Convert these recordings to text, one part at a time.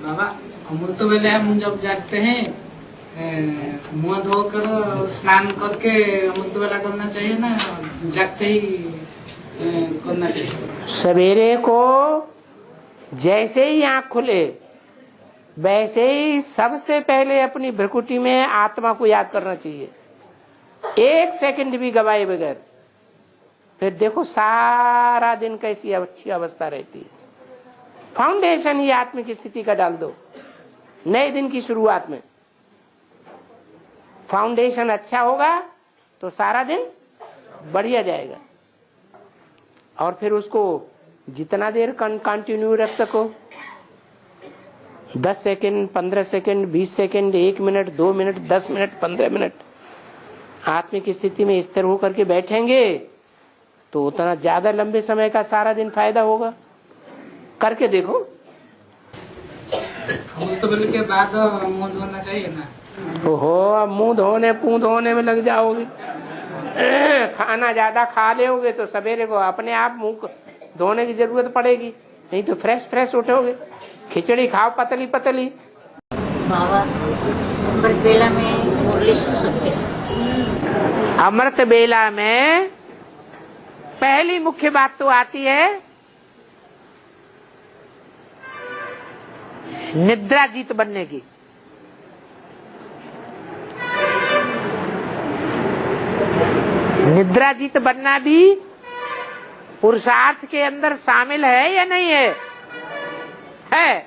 बाबा अमृत वेले हम जब जागते हैं मुंह धोकर स्नान करके अमृत वेला करना चाहिए ना जागते ही करना चाहिए? सवेरे को जैसे ही आंख खुले वैसे ही सबसे पहले अपनी भ्रकुटी में आत्मा को याद करना चाहिए, 1 सेकंड भी गवाए बगैर। फिर देखो सारा दिन कैसी अच्छी अवस्था रहती है। फाउंडेशन ही आत्म की स्थिति का डाल दो नए दिन की शुरुआत में। फाउंडेशन अच्छा होगा तो सारा दिन बढ़िया जाएगा। और फिर उसको जितना देर कंटिन्यू रख सको, 10 second, 15 second, 20 second, 1 minute, 2 minute, 10 minute, 15 minute आत्मिक स्थिति में स्थिर होकर के बैठेंगे तो उतना ज्यादा लंबे समय का सारा दिन फायदा होगा। करके देखो। अमृत वेले के बाद मुंह धोना चाहिए ना? ओहो, अब मुंह धोने में लग जाओगे। खाना ज्यादा खा लोगे तो सवेरे को अपने आप मुंह धोने की जरूरत पड़ेगी, नहीं तो फ्रेश उठोगे। खिचड़ी खाओ पतली पतली। बाबा अमृत बेला में मुरली सुन सकते हैं? अमृत बेला में पहली मुख्य बात तो आती है निद्राजीत बनने की। निद्राजीत बनना भी पुरुषार्थ के अंदर शामिल है या नहीं है? है।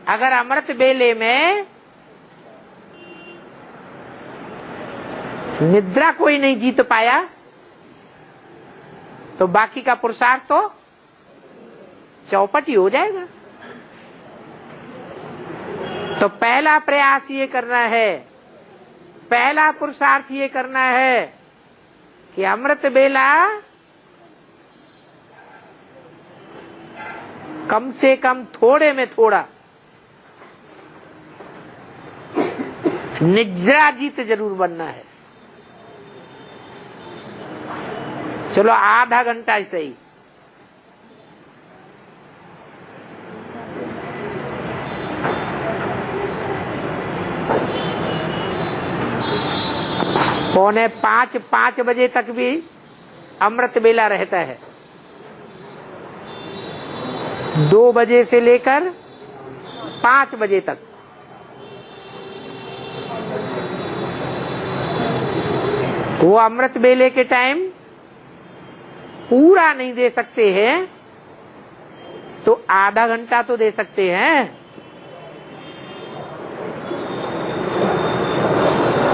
अगर अमृत बेले में निद्रा कोई नहीं जीत पाया तो बाकी का पुरुषार्थ तो चौपट ही हो जाएगा। तो पहला प्रयास ये करना है, पहला पुरुषार्थ ये करना है कि अमृत बेला कम से कम थोड़े में थोड़ा निद्राजीत जरूर बनना है। चलो आधा घंटा ही सही। पौने 5 बजे तक भी अमृत बेला रहता है। 2 बजे से लेकर 5 बजे तक। वो अमृत बेले के टाइम पूरा नहीं दे सकते हैं तो आधा घंटा तो दे सकते हैं।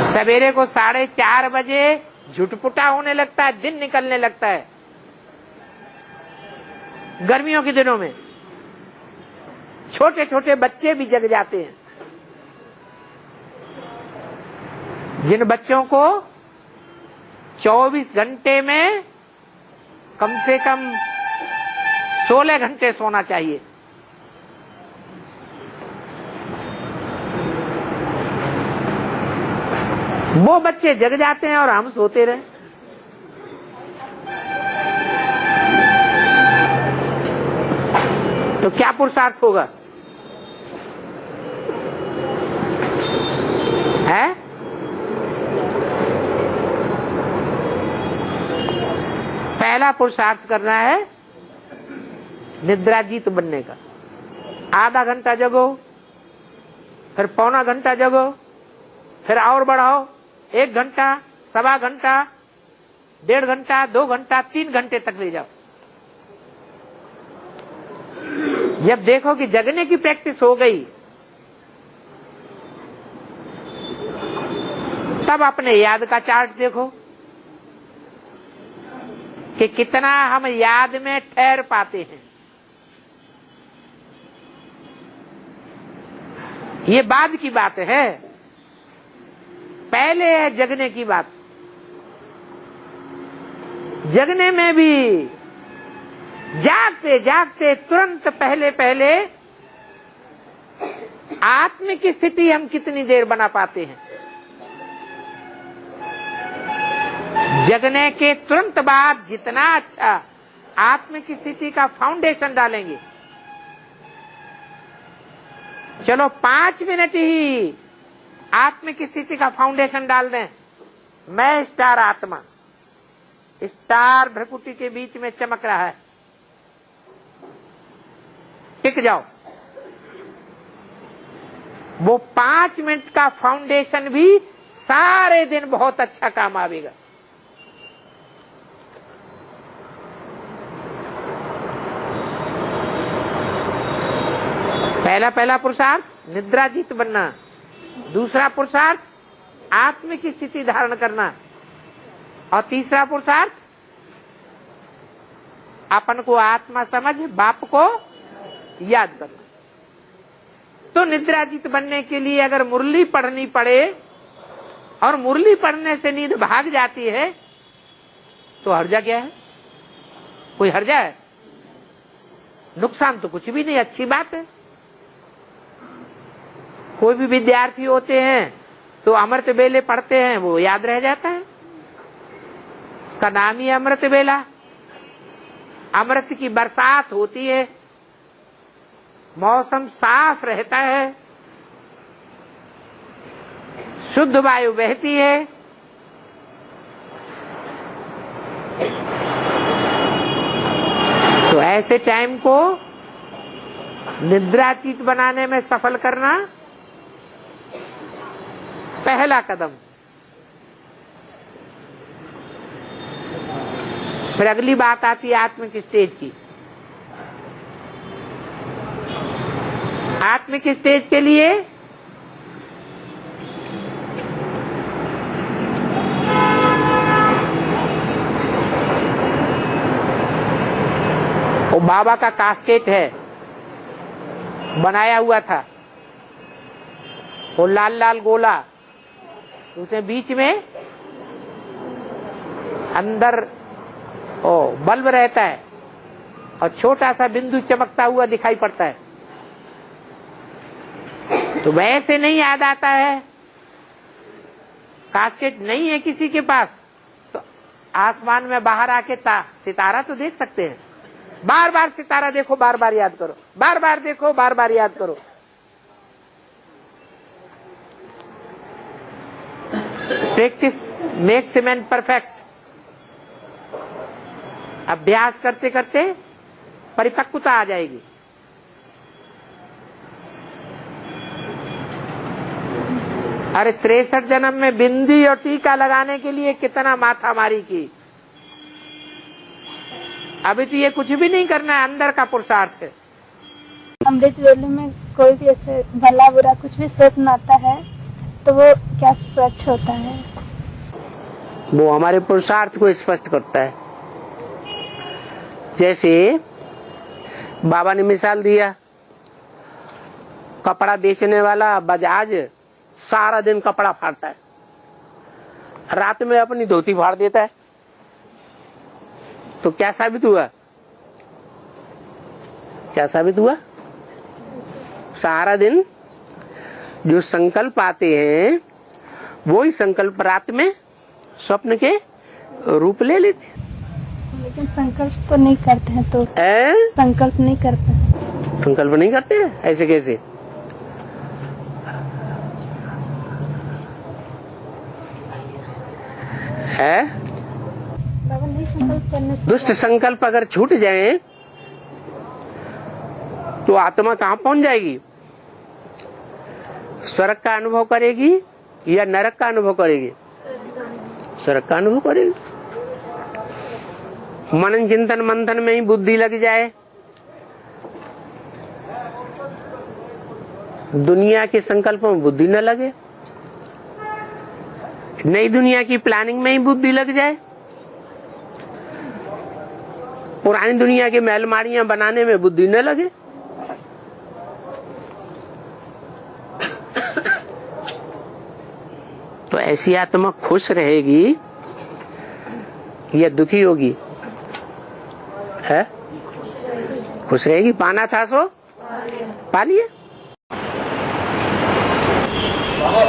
सवेरे को 4:30 बजे झुटपुटा होने लगता है, दिन निकलने लगता है। गर्मियों के दिनों में छोटे छोटे बच्चे भी जग जाते हैं। जिन बच्चों को 24 घंटे में कम से कम 16 घंटे सोना चाहिए, वो बच्चे जग जाते हैं और हम सोते रहे। तो क्या पुरुषार्थ होगा? है? पहला पुरुषार्थ करना है निद्राजीत बनने का। आधा घंटा जगो, फिर पौना घंटा जगो, फिर और बढ़ाओ 1 घंटा, 1.25 घंटा, 1.5 घंटा, 2 घंटा, 3 घंटे तक ले जाओ। जब देखो कि जगने की प्रैक्टिस हो गई तब अपने याद का चार्ट देखो कि कितना हम याद में ठहर पाते हैं। ये बाद की बात है, पहले है जगने की बात। जगने में भी जागते जागते तुरंत पहले आत्मिक स्थिति हम कितनी देर बना पाते हैं। जगने के तुरंत बाद जितना अच्छा आत्मिक स्थिति का फाउंडेशन डालेंगे चलो 5 मिनट ही आत्मिक स्थिति का फाउंडेशन डाल दें। मैं स्टार आत्मा, स्टार भ्रकुटी के बीच में चमक रहा है, टिक जाओ। वो 5 मिनट का फाउंडेशन भी सारे दिन बहुत अच्छा काम आवेगा। पहला पुरुषार्थ निद्राजीत बनना, दूसरा पुरुषार्थ आत्मिक स्थिति धारण करना, और तीसरा पुरुषार्थ अपन को आत्मा समझ बाप को याद करना। तो निद्राजीत बनने के लिए अगर मुरली पढ़नी पड़े और मुरली पढ़ने से नींद भाग जाती है तो हर्जा क्या है? कोई हर्जा है? नुकसान तो कुछ भी नहीं, अच्छी बात है। कोई भी विद्यार्थी होते हैं तो अमृत बेले पढ़ते हैं, वो याद रह जाता है, उसका नाम ही अमृत बेला। अमृत की बरसात होती है, मौसम साफ रहता है, शुद्ध वायु बहती है, तो ऐसे टाइम को निद्रातीत बनाने में सफल करना पहला कदम। फिर अगली बात आती है आत्मिक स्टेज की। आत्मिक स्टेज के लिए वो बाबा का कास्केट है, बनाया हुआ था, वो लाल लाल गोला, उसे बीच में अंदर बल्ब रहता है और छोटा सा बिंदु चमकता हुआ दिखाई पड़ता है। तो वैसे नहीं याद आता है, कास्केट नहीं है किसी के पास, तो आसमान में बाहर आके सितारा तो देख सकते हैं। बार बार सितारा देखो, बार बार याद करो, बार बार देखो, बार बार याद करो। Practice makes man perfect. अभ्यास करते करते परिपक्वता आ जाएगी। अरे 63 जन्म में बिंदी और टीका लगाने के लिए कितना माथा मारी की। अभी तो ये कुछ भी नहीं करना है, अंदर का पुरुषार्थ है। अमृत वेले में कोई भी ऐसे भला बुरा कुछ भी स्वप्न आता है तो वो क्या सच होता है? वो हमारे पुरुषार्थ को स्पष्ट करता है। जैसे बाबा ने मिसाल दिया, कपड़ा बेचने वाला बजाज सारा दिन कपड़ा फाड़ता है, रात में अपनी धोती फाड़ देता है, तो क्या साबित हुआ? क्या साबित हुआ? सारा दिन जो संकल्प आते हैं वही संकल्प रात में स्वप्न के रूप ले लेते हैं। लेकिन संकल्प तो नहीं करते हैं, तो संकल्प नहीं करते हैं। संकल्प नहीं करते हैं, ऐसे कैसे? है बाबा नहीं संकल्प करने से दुष्ट संकल्प अगर छूट जाए तो आत्मा कहाँ पहुंच जाएगी? स्वर्ग का अनुभव करेगी या नरक का अनुभव करेगी? स्वर्ग का अनुभव करेगी। मनन चिंतन मंथन में ही बुद्धि लग जाए, दुनिया के संकल्पों में बुद्धि न लगे, नई दुनिया की प्लानिंग में ही बुद्धि लग जाए, पुरानी दुनिया के महलमाड़ियां बनाने में बुद्धि न लगे, तो ऐसी आत्मा खुश रहेगी या दुखी होगी? है खुश रहेगी। पाना था सो पा लिया।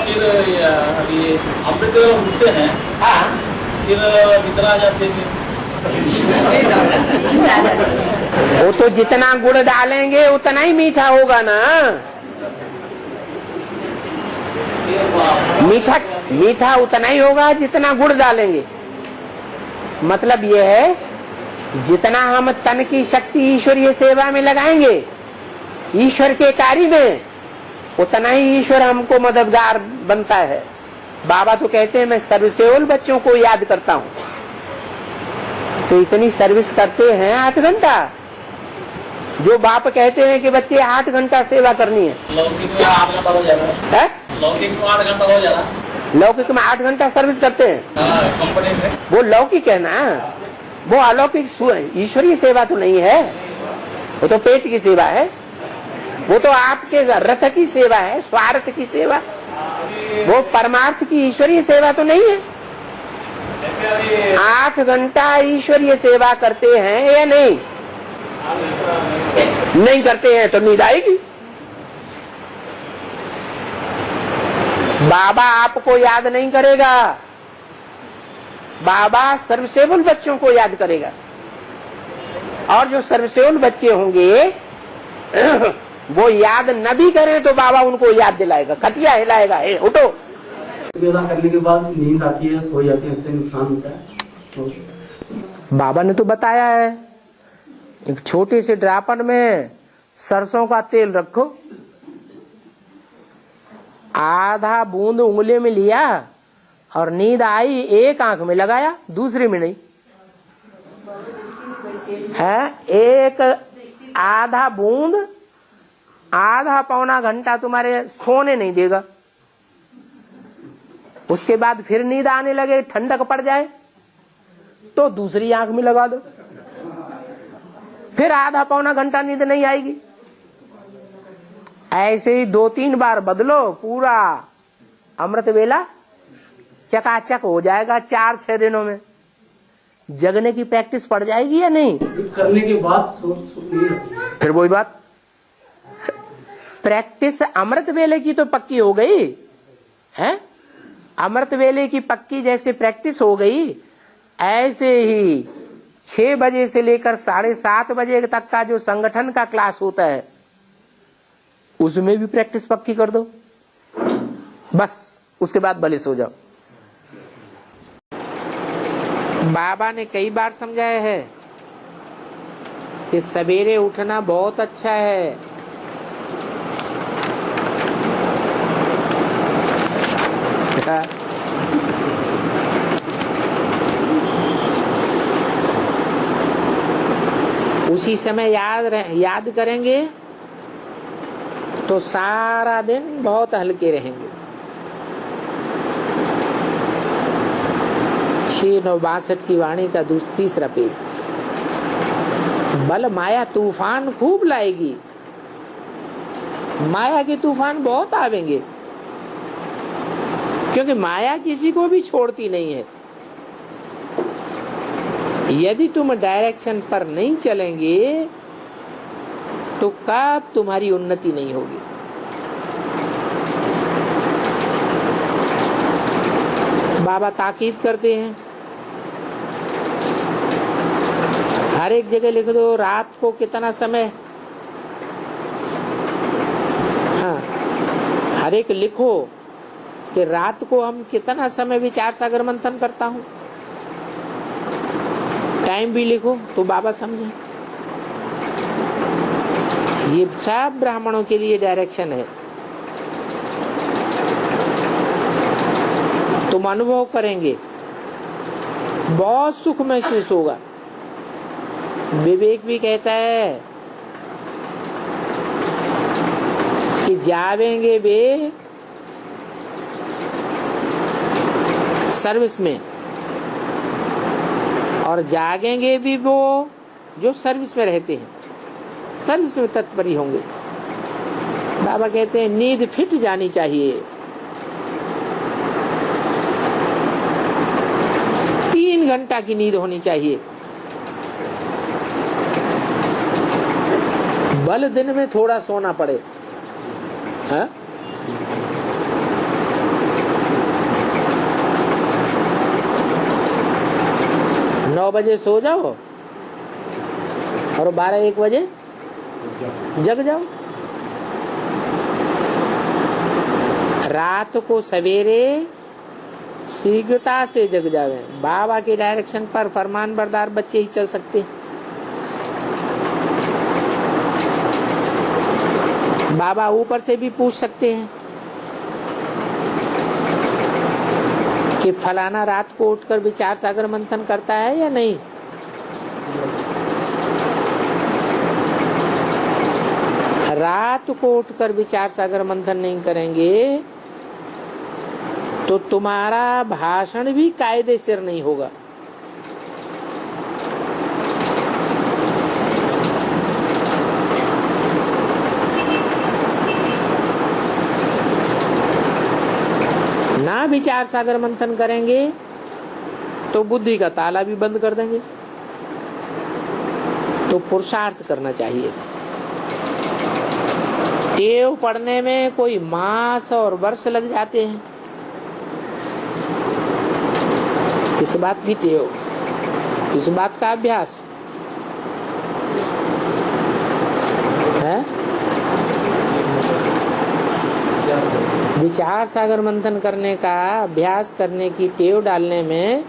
फिर अभी अमृत उठते हैं, फिर इतना आ जाते थे। वो तो जितना गुड़ डालेंगे उतना ही मीठा होगा ना। मीठा मीठा उतना ही होगा जितना गुड़ डालेंगे। मतलब यह है, जितना हम तन की शक्ति ईश्वरीय सेवा में लगाएंगे, ईश्वर के कार्य में, उतना ही ईश्वर हमको मददगार बनता है। बाबा तो कहते हैं मैं सर्वसेवल बच्चों को याद करता हूँ। तो इतनी सर्विस करते हैं 8 घंटा। जो बाप कहते हैं कि बच्चे 8 घंटा सेवा करनी है। लौकिक में 8 घंटा हो जाएगा है? लौकिक में 8 घंटा हो जाएगा। लौकिक में 8 घंटा सर्विस करते हैं कंपनी में। वो लौकिक है ना, वो अलौकिक ईश्वरीय सेवा तो नहीं है। वो तो पेट की सेवा है, वो तो आपके रथ की सेवा है, स्वार्थ की सेवा। वो परमार्थ की ईश्वरीय सेवा तो नहीं है। 8 घंटा ईश्वरीय सेवा करते हैं या नहीं? नहीं करते हैं तो नींद आएगी। बाबा आपको याद नहीं करेगा, बाबा सर्वसेवल बच्चों को याद करेगा। और जो सर्वसेवल बच्चे होंगे वो याद न भी करें तो बाबा उनको याद दिलाएगा, खटिया हिलाएगा, उठो। योगा करने के बाद नींद आती है, सो जाती है, उससे नुकसान होता है। बाबा ने तो बताया है, एक छोटे से ड्रापर में सरसों का तेल रखो, आधा बूंद उंगली में लिया और नींद आई, एक आंख में लगाया, दूसरी में नहीं है। एक आधा बूंद आधा पौना घंटा तुम्हारे सोने नहीं देगा। उसके बाद फिर नींद आने लगे, ठंडक पड़ जाए तो दूसरी आंख में लगा दो, फिर आधा पौना घंटा नींद नहीं आएगी। ऐसे ही 2-3 बार बदलो, पूरा अमृत वेला चकाचक हो जाएगा 4-6 दिनों में। जगने की प्रैक्टिस पड़ जाएगी या नहीं? करने के बाद फिर वही बात, प्रैक्टिस अमृत वेले की तो पक्की हो गई है। अमृत वेले की पक्की जैसे प्रैक्टिस हो गई, ऐसे ही 6 बजे से लेकर 7:30 बजे तक का जो संगठन का क्लास होता है उसमें भी प्रैक्टिस पक्की कर दो, बस उसके बाद भले सो जाओ। बाबा ने कई बार समझाया है कि सवेरे उठना बहुत अच्छा है। उसी समय याद करेंगे तो सारा दिन बहुत हल्के रहेंगे। 6/9/62 की वाणी का 3रा पेज। बल माया तूफान खूब लाएगी, माया के तूफान बहुत आवेंगे, क्योंकि माया किसी को भी छोड़ती नहीं है। यदि तुम डायरेक्शन पर नहीं चलेंगे तो कब तुम्हारी उन्नति नहीं होगी। बाबा ताकीद करते हैं, हर एक जगह लिख दो रात को कितना समय। हाँ, हर एक लिखो कि रात को हम कितना समय विचार सागर मंथन करता हूँ। टाइम भी लिखो तो बाबा समझे। ये सब ब्राह्मणों के लिए डायरेक्शन है। तुम अनुभव करेंगे, बहुत सुख महसूस होगा। विवेक भी कहता है कि जावेंगे वे सर्विस में और जागेंगे भी वो जो सर्विस में रहते हैं, सर्विस में तत्पर होंगे। बाबा कहते हैं नींद फिट जानी चाहिए। 3 घंटा की नींद होनी चाहिए। बल दिन में थोड़ा सोना पड़े, हाँ? नौ बजे सो जाओ और 12-1 बजे जग जाओ। रात को सवेरे शीघ्रता से जग जावे। बाबा के डायरेक्शन पर फरमान बरदार बच्चे ही चल सकते हैं। बाबा ऊपर से भी पूछ सकते हैं कि फलाना रात को उठकर विचार सागर मंथन करता है या नहीं। रात को उठकर विचार सागर मंथन नहीं करेंगे तो तुम्हारा भाषण भी कायदेसर नहीं होगा। ना विचार सागर मंथन करेंगे तो बुद्धि का ताला भी बंद कर देंगे। तो पुरुषार्थ करना चाहिए। टेव पढ़ने में कोई मास और वर्ष लग जाते हैं। किस बात की टेव, किस बात का अभ्यास है? विचार सागर मंथन करने का अभ्यास करने की टेव डालने में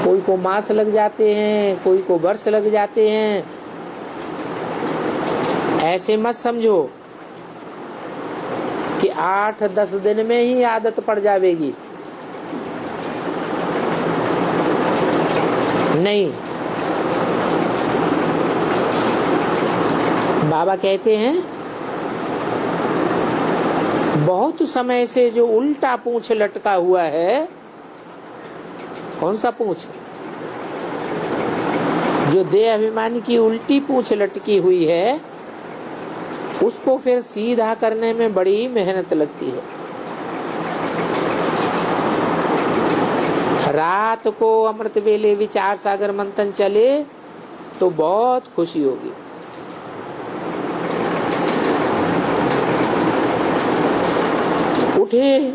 कोई को मास लग जाते हैं, कोई को वर्ष लग जाते हैं। ऐसे मत समझो कि 8-10 दिन में ही आदत पड़ जाएगी। नहीं, बाबा कहते हैं बहुत समय से जो उल्टा पूंछ लटका हुआ है, कौन सा पूंछ? जो देह अभिमानी की उल्टी पूंछ लटकी हुई है, उसको फिर सीधा करने में बड़ी मेहनत लगती है। रात को अमृत वेले विचार सागर मंथन चले तो बहुत खुशी होगी। उठे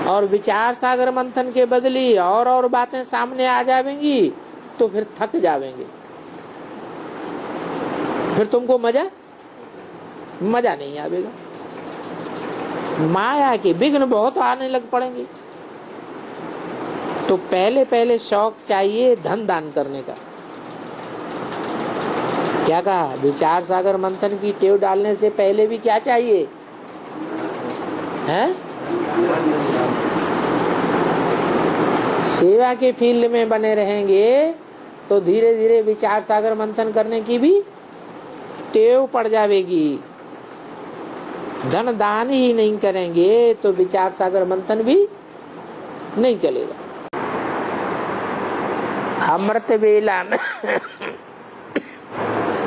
और विचार सागर मंथन के बदली और बातें सामने आ जाएंगी तो फिर थक जाएंगे। फिर तुमको मजा नहीं आएगा। माया के विघ्न बहुत आने लग पड़ेंगे। तो पहले शौक चाहिए धन दान करने का। क्या कहा? विचार सागर मंथन की टेव डालने से पहले भी क्या चाहिए है? सेवा के फील्ड में बने रहेंगे तो धीरे धीरे विचार सागर मंथन करने की भी टेव पड़ जाएगी। धन दान ही नहीं करेंगे तो विचार सागर मंथन भी नहीं चलेगा।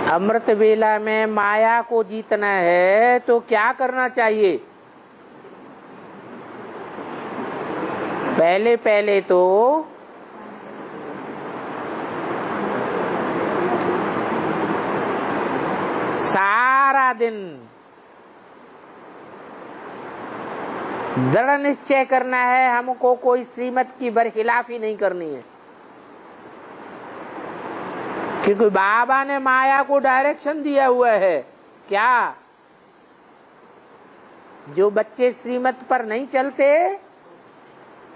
अमृत वेला में माया को जीतना है तो क्या करना चाहिए? पहले तो सारा दिन दृढ़ निश्चय करना है, हमको कोई श्रीमत की बरखिलाफी नहीं करनी है। क्योंकि बाबा ने माया को डायरेक्शन दिया हुआ है। क्या? जो बच्चे श्रीमत पर नहीं चलते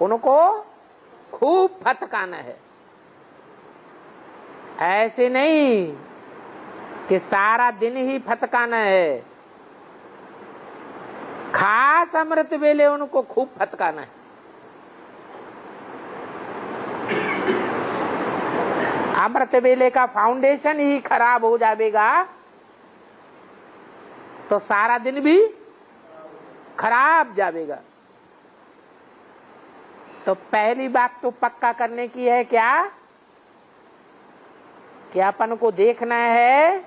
उनको खूब फटकाना है। ऐसे नहीं कि सारा दिन ही फटकाना है। खास अमृत वेले उनको खूब फटकाना है। अमृत वेले का फाउंडेशन ही खराब हो जाएगा तो सारा दिन भी खराब जाएगा। तो पहली बात तो पक्का करने की है क्या? कि अपन को देखना है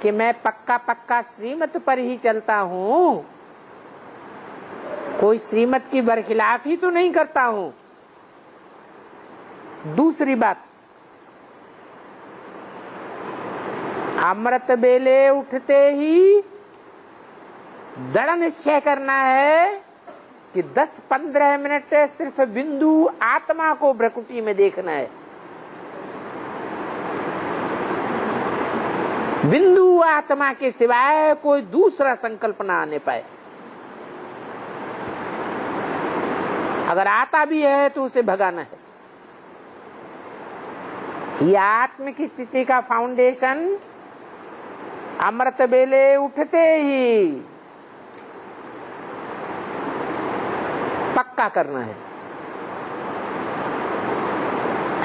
कि मैं पक्का श्रीमत पर ही चलता हूँ, कोई श्रीमत की बरखिलाफी तो नहीं करता हूँ। दूसरी बात, अमृत बेले उठते ही दृढ़ निश्चय करना है कि 10-15 मिनट सिर्फ बिंदु आत्मा को भ्रकुटी में देखना है। बिंदु आत्मा के सिवाय कोई दूसरा संकल्प ना आने पाए। अगर आता भी है तो उसे भगाना है। ये आत्म की स्थिति का फाउंडेशन अमृत बेले उठते ही पक्का करना है।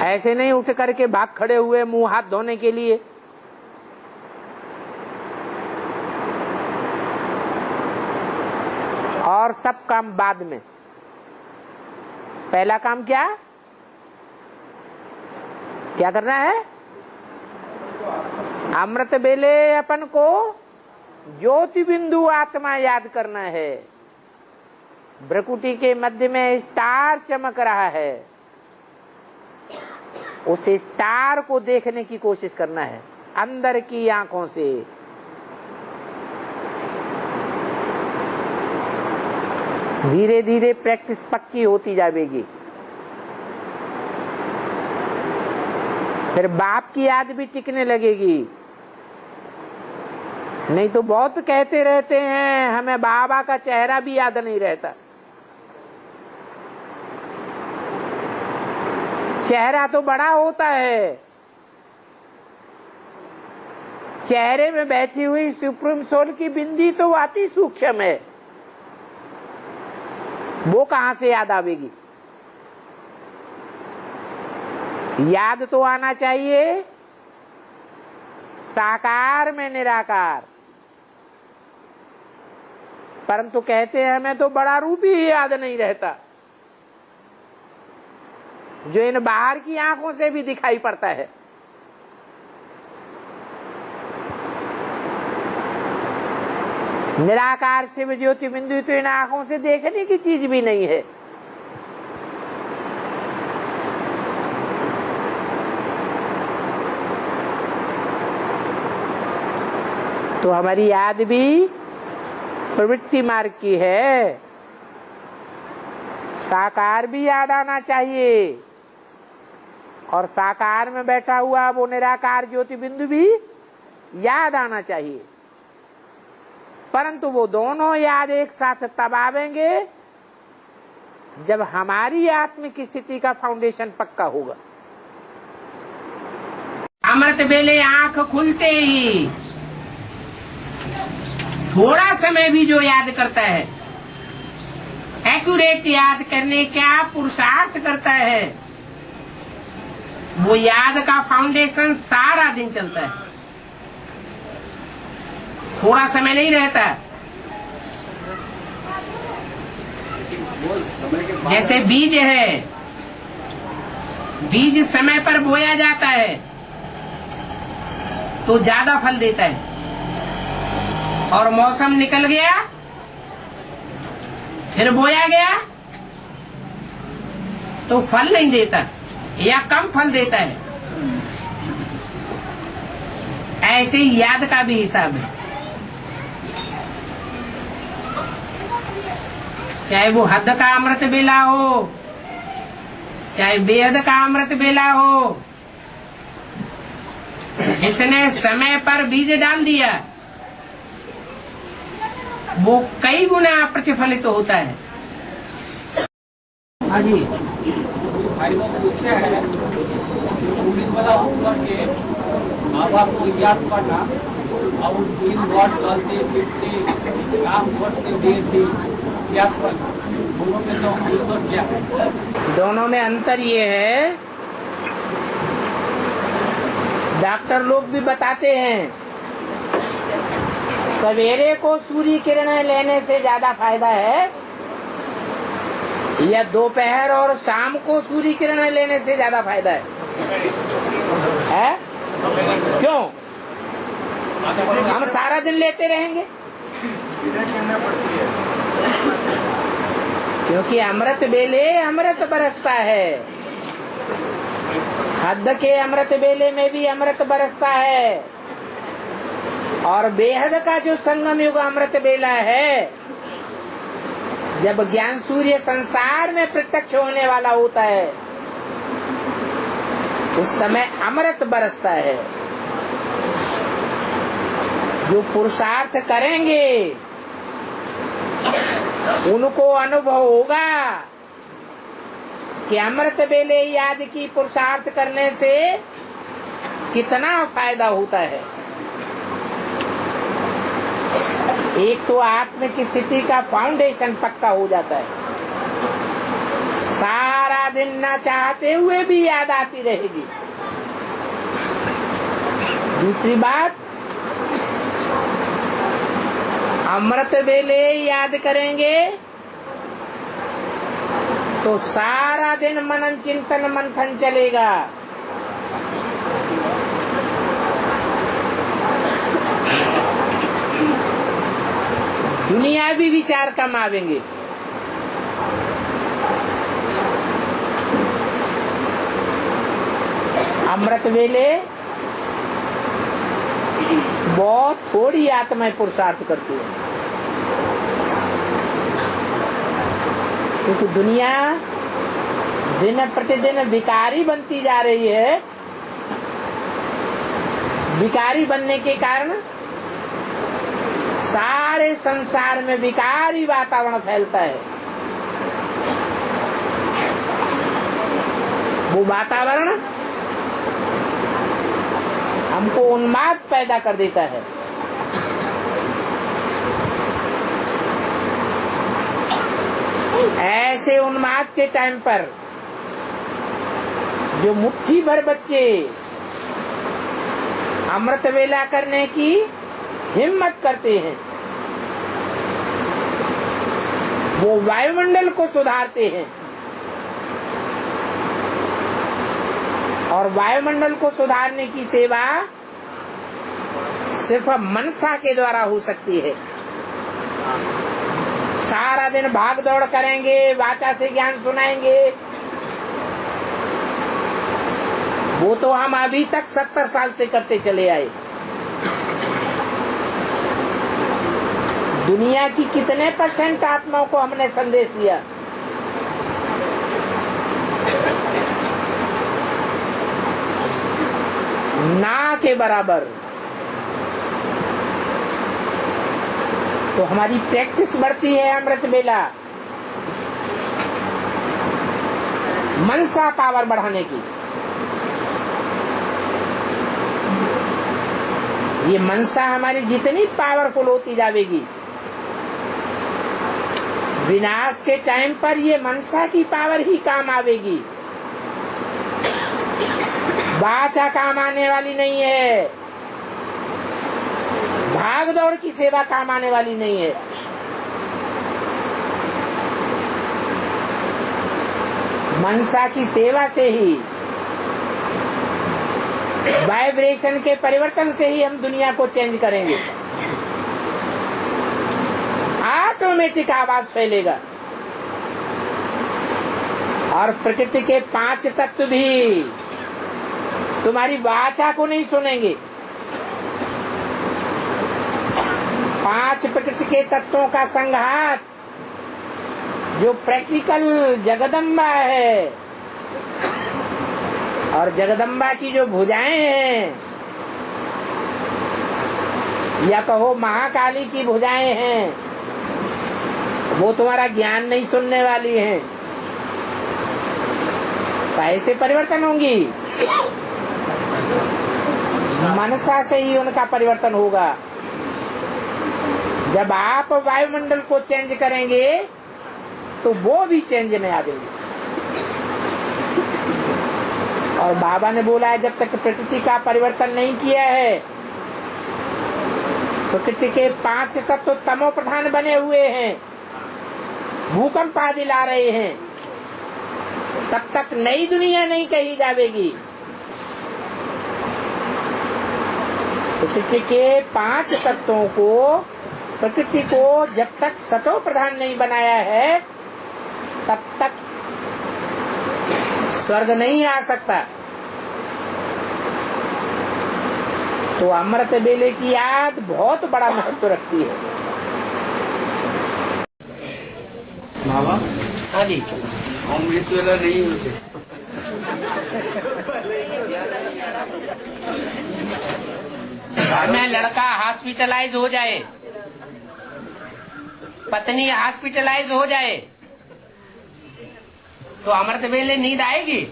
ऐसे नहीं उठ करके भाग खड़े हुए मुंह हाथ धोने के लिए। और सब काम बाद में। पहला काम क्या क्या करना है? अमृत बेले अपन को ज्योति बिंदु आत्मा याद करना है। भ्रकुटी के मध्य में स्टार चमक रहा है, उस स्टार को देखने की कोशिश करना है अंदर की आंखों से। धीरे धीरे प्रैक्टिस पक्की होती जाएगी। फिर बाप की याद भी टिकने लगेगी। नहीं तो बहुत कहते रहते हैं हमें बाबा का चेहरा भी याद नहीं रहता। चेहरा तो बड़ा होता है, चेहरे में बैठी हुई सुप्रीम सोल की बिंदी तो अति सूक्ष्म है, वो कहां से याद आवेगी? याद तो आना चाहिए साकार में निराकार। परंतु कहते हैं हमें तो बड़ा रूप ही याद नहीं रहता, जो इन बाहर की आंखों से भी दिखाई पड़ता है। निराकार शिव ज्योति बिंदु तो इन आंखों से देखने की चीज भी नहीं है। तो हमारी याद भी प्रवृत्ति मार्ग की है। साकार भी याद आना चाहिए और साकार में बैठा हुआ वो निराकार ज्योति बिंदु भी याद आना चाहिए। परंतु वो दोनों याद एक साथ तब आवेंगे जब हमारी आत्म की स्थिति का फाउंडेशन पक्का होगा। अमृत बेले आंख खुलते ही थोड़ा समय भी जो याद करता है, एक्यूरेट याद करने का पुरुषार्थ करता है, वो याद का फाउंडेशन सारा दिन चलता है, थोड़ा समय नहीं रहता। जैसे बीज है, बीज समय पर बोया जाता है तो ज्यादा फल देता है, और मौसम निकल गया फिर बोया गया तो फल नहीं देता या कम फल देता है। ऐसे ही याद का भी हिसाब है। चाहे वो हद का अमृत बेला हो, चाहे बेहद का अमृत बेला हो, जिसने समय पर बीज डाल दिया वो कई गुना प्रतिफलित होता है। हाँ जी, भाई लोग पूछते हैं पुलिस वाला होकर के माँ बाप को याद करना और दिन भर चलते फिरते काम करते देर भी याद करना, दोनों में तो अंतर क्या है? दोनों में अंतर ये है, डॉक्टर लोग भी बताते हैं सवेरे को सूर्य किरणें लेने से ज्यादा फायदा है या दोपहर और शाम को सूर्य किरणें लेने से ज्यादा फायदा है? क्यों? हम सारा दिन लेते रहेंगे? क्योंकि अमृत बेले अमृत बरसता है, हद के अमृत बेले में भी अमृत बरसता है, और बेहद का जो संगम युग अमृत बेला है, जब ज्ञान सूर्य संसार में प्रत्यक्ष होने वाला होता है उस समय अमृत बरसता है। जो पुरुषार्थ करेंगे उनको अनुभव होगा कि अमृत वेले याद की पुरुषार्थ करने से कितना फायदा होता है। एक तो आत्मिक स्थिति का फाउंडेशन पक्का हो जाता है, सारा दिन न चाहते हुए भी याद आती रहेगी। दूसरी बात, अमृत वेले याद करेंगे तो सारा दिन मनन चिंतन मंथन चलेगा। दुनियावी विचार कम आवेंगे। अमृत वेले बहुत थोड़ी आत्माएं पुरुषार्थ करती है, क्योंकि दुनिया दिन प्रतिदिन विकारी बनती जा रही है। विकारी बनने के कारण सारे संसार में विकारी वातावरण फैलता है। वो वातावरण हमको उन्माद पैदा कर देता है। ऐसे उन्माद के टाइम पर जो मुट्ठी भर बच्चे अमृत वेला करने की हिम्मत करते हैं, वो वायुमंडल को सुधारते हैं। और वायुमंडल को सुधारने की सेवा सिर्फ मनसा के द्वारा हो सकती है। सारा दिन भाग दौड़ करेंगे, वाचा से ज्ञान सुनाएंगे, वो तो हम अभी तक 70 साल से करते चले आए। दुनिया की कितने % आत्माओं को हमने संदेश दिया? ना के बराबर। तो हमारी प्रैक्टिस बढ़ती है अमृत वेला मनसा पावर बढ़ाने की। ये मनसा हमारी जितनी पावरफुल होती जाएगी, विनाश के टाइम पर ये मनसा की पावर ही काम आवेगी। वाचा काम आने वाली नहीं है, भाग दौड़ की सेवा काम आने वाली नहीं है। मनसा की सेवा से ही, वाइब्रेशन के परिवर्तन से ही हम दुनिया को चेंज करेंगे। ऑटोमेटिक आवाज फैलेगा और प्रकृति के 5 तत्व भी तुम्हारी वाचा को नहीं सुनेंगे। 5 प्रकृति के तत्वों का संघात जो प्रैक्टिकल जगदम्बा है, और जगदम्बा की जो भुजाएं हैं, या कहो महाकाली की भुजाएं हैं, वो तुम्हारा ज्ञान नहीं सुनने वाली हैं। कैसे परिवर्तन होंगी? मनसा से ही उनका परिवर्तन होगा। जब आप वायुमंडल को चेंज करेंगे तो वो भी चेंज में आवेंगे। और बाबा ने बोला है, जब तक प्रकृति का परिवर्तन नहीं किया है, प्रकृति के 5 तत्व तमो प्रधान बने हुए हैं, भूकंप आदि ला रहे हैं, तब तक नई दुनिया नहीं कही जाएगी। प्रकृति के 5 तत्वों को, प्रकृति को जब तक सतो प्रधान नहीं बनाया है, तब तक स्वर्ग नहीं आ सकता। तो अमृत वेले की याद बहुत बड़ा महत्व रखती है। बाबा हाँ जी, अमृत वेला नहीं होते। घर में लड़का हॉस्पिटलाइज हो जाए, पत्नी हॉस्पिटलाइज हो जाए, तो अमृत वेले नींद आएगी? एक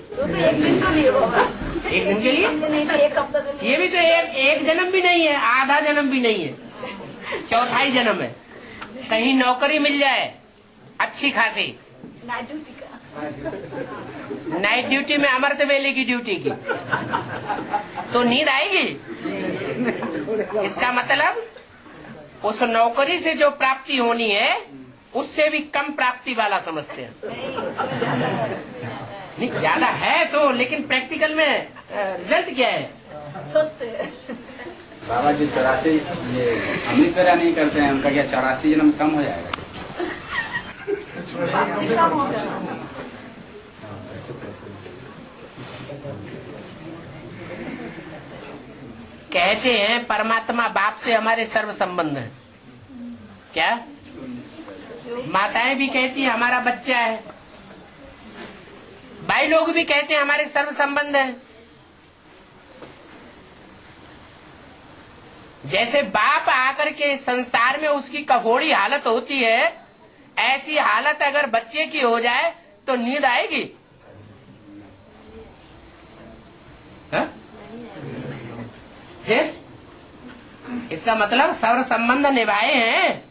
दिन तो नहीं होगा, एक दिन के लिए नहीं तो एक हफ्ता के लिए। ये भी तो एक जन्म भी नहीं है, आधा जन्म भी नहीं है, चौथाई जन्म है। कहीं नौकरी मिल जाए अच्छी खासी, नाइट ड्यूटी का, नाइट ड्यूटी में अमृत वेले की ड्यूटी की, तो नींद आएगी? इसका मतलब उस नौकरी से जो प्राप्ति होनी है उससे भी कम प्राप्ति वाला समझते हैं। नहीं, ज्यादा है तो, लेकिन प्रैक्टिकल में रिजल्ट क्या है? सोचते हैं। बाबा जी 84 ये अमृत वेला नहीं करते हैं, उनका क्या 84 जन्म कम हो जाएगा? कम होगा। कहते हैं परमात्मा बाप से हमारे सर्व संबंध है। क्या? माताएं भी कहती हैं हमारा बच्चा है, भाई लोग भी कहते हैं हमारे सर्व संबंध है। जैसे बाप आकर के संसार में उसकी कफोड़ी हालत होती है, ऐसी हालत अगर बच्चे की हो जाए तो नींद आएगी? हाँ? फिर इसका मतलब सर्व संबंध निभाए हैं।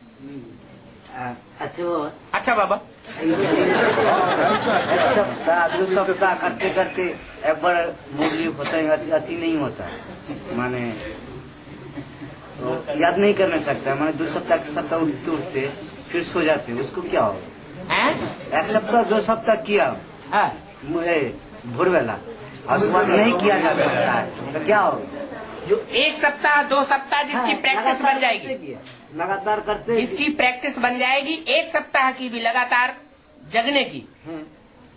अच्छा बाबा, एक सप्ताह 2 सप्ताह करते करते एक बार मुरली होता है, अति नहीं होता माने तो याद नहीं करने सकता, माने 2 सप्ताह के सप्ताह उठते फिर सो जाते, उसको क्या होगा? एक सप्ताह 2 सप्ताह किया भोर वेला और उसके बाद नहीं किया जा सकता है तो क्या होगा? जो 1 सप्ताह 2 सप्ताह जिसकी प्रैक्टिस बन जाएगी, लगातार करते, जिसकी प्रैक्टिस बन जाएगी 1 सप्ताह की भी लगातार जगने की,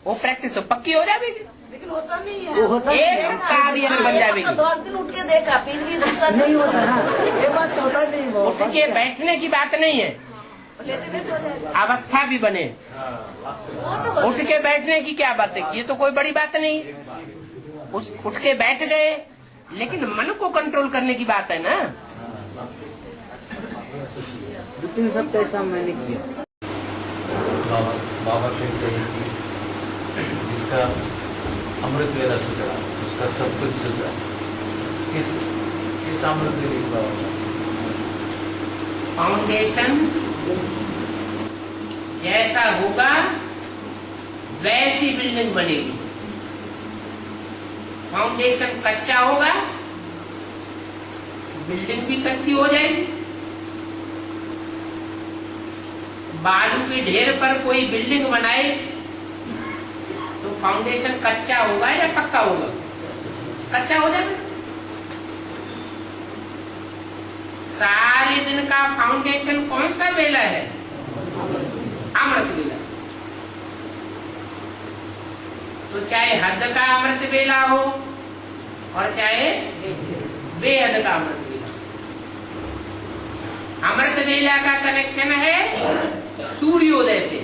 वो प्रैक्टिस तो पक्की हो जाएगी। लेकिन होता नहीं है। 1 सप्ताह भी अगर बन जाएगी, 2 दिन उठ के देखा फिर भी दूसरा नहीं होता। ये बात तो होता नहीं, उठ के बैठने की बात नहीं है, लेटे हो जाएगा। अवस्था भी बने। वो तो उठ के बैठने की क्या बात है? ये तो कोई बड़ी बात नहीं। उस उठ के बैठ गए, लेकिन मन को कंट्रोल करने की बात है ना। 2-3 सप्ताह ऐसा मैंने किया। बाबा कहते हैं कि जिसका अमृत वेला सुधरा उसका सब कुछ सुधरा। किस अमृत वेले की बात? फाउंडेशन जैसा होगा वैसी बिल्डिंग बनेगी। फाउंडेशन कच्चा होगा, बिल्डिंग भी कच्ची हो जाएगी। बालू के ढेर पर कोई बिल्डिंग बनाए तो फाउंडेशन कच्चा होगा या पक्का होगा? कच्चा हो जाएगा। सारे दिन का फाउंडेशन कौन सा वेला है? अमृत वेला। तो चाहे हद का अमृत वेला हो और चाहे बेहद का अमृत वेला। अमृत वेला का कनेक्शन है सूर्योदय से।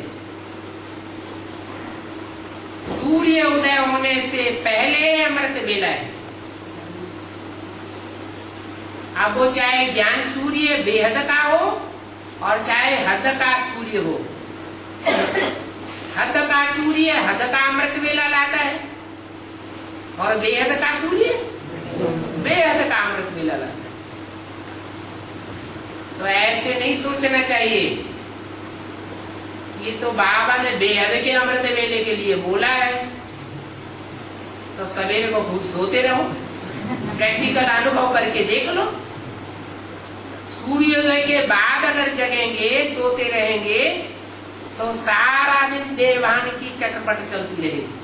सूर्य उदय होने से पहले अमृत वेला है। अब वो चाहे ज्ञान सूर्य बेहद का हो और चाहे हद का सूर्य हो। हद का सूर्य हद का अमृत वेला लाता है और बेहद का सूर्य बेहद का अमृत वेला लाता है। तो ऐसे नहीं सोचना चाहिए, ये तो बाबा ने बेहद के अमृत वेले के लिए बोला है, तो सवेरे को खूब सोते रहो, प्रैक्टिकल अनुभव करके देख लो। सूर्योदय के बाद अगर जगेंगे, सोते रहेंगे, तो सारा दिन देवान की चटपट चलती रहेगी।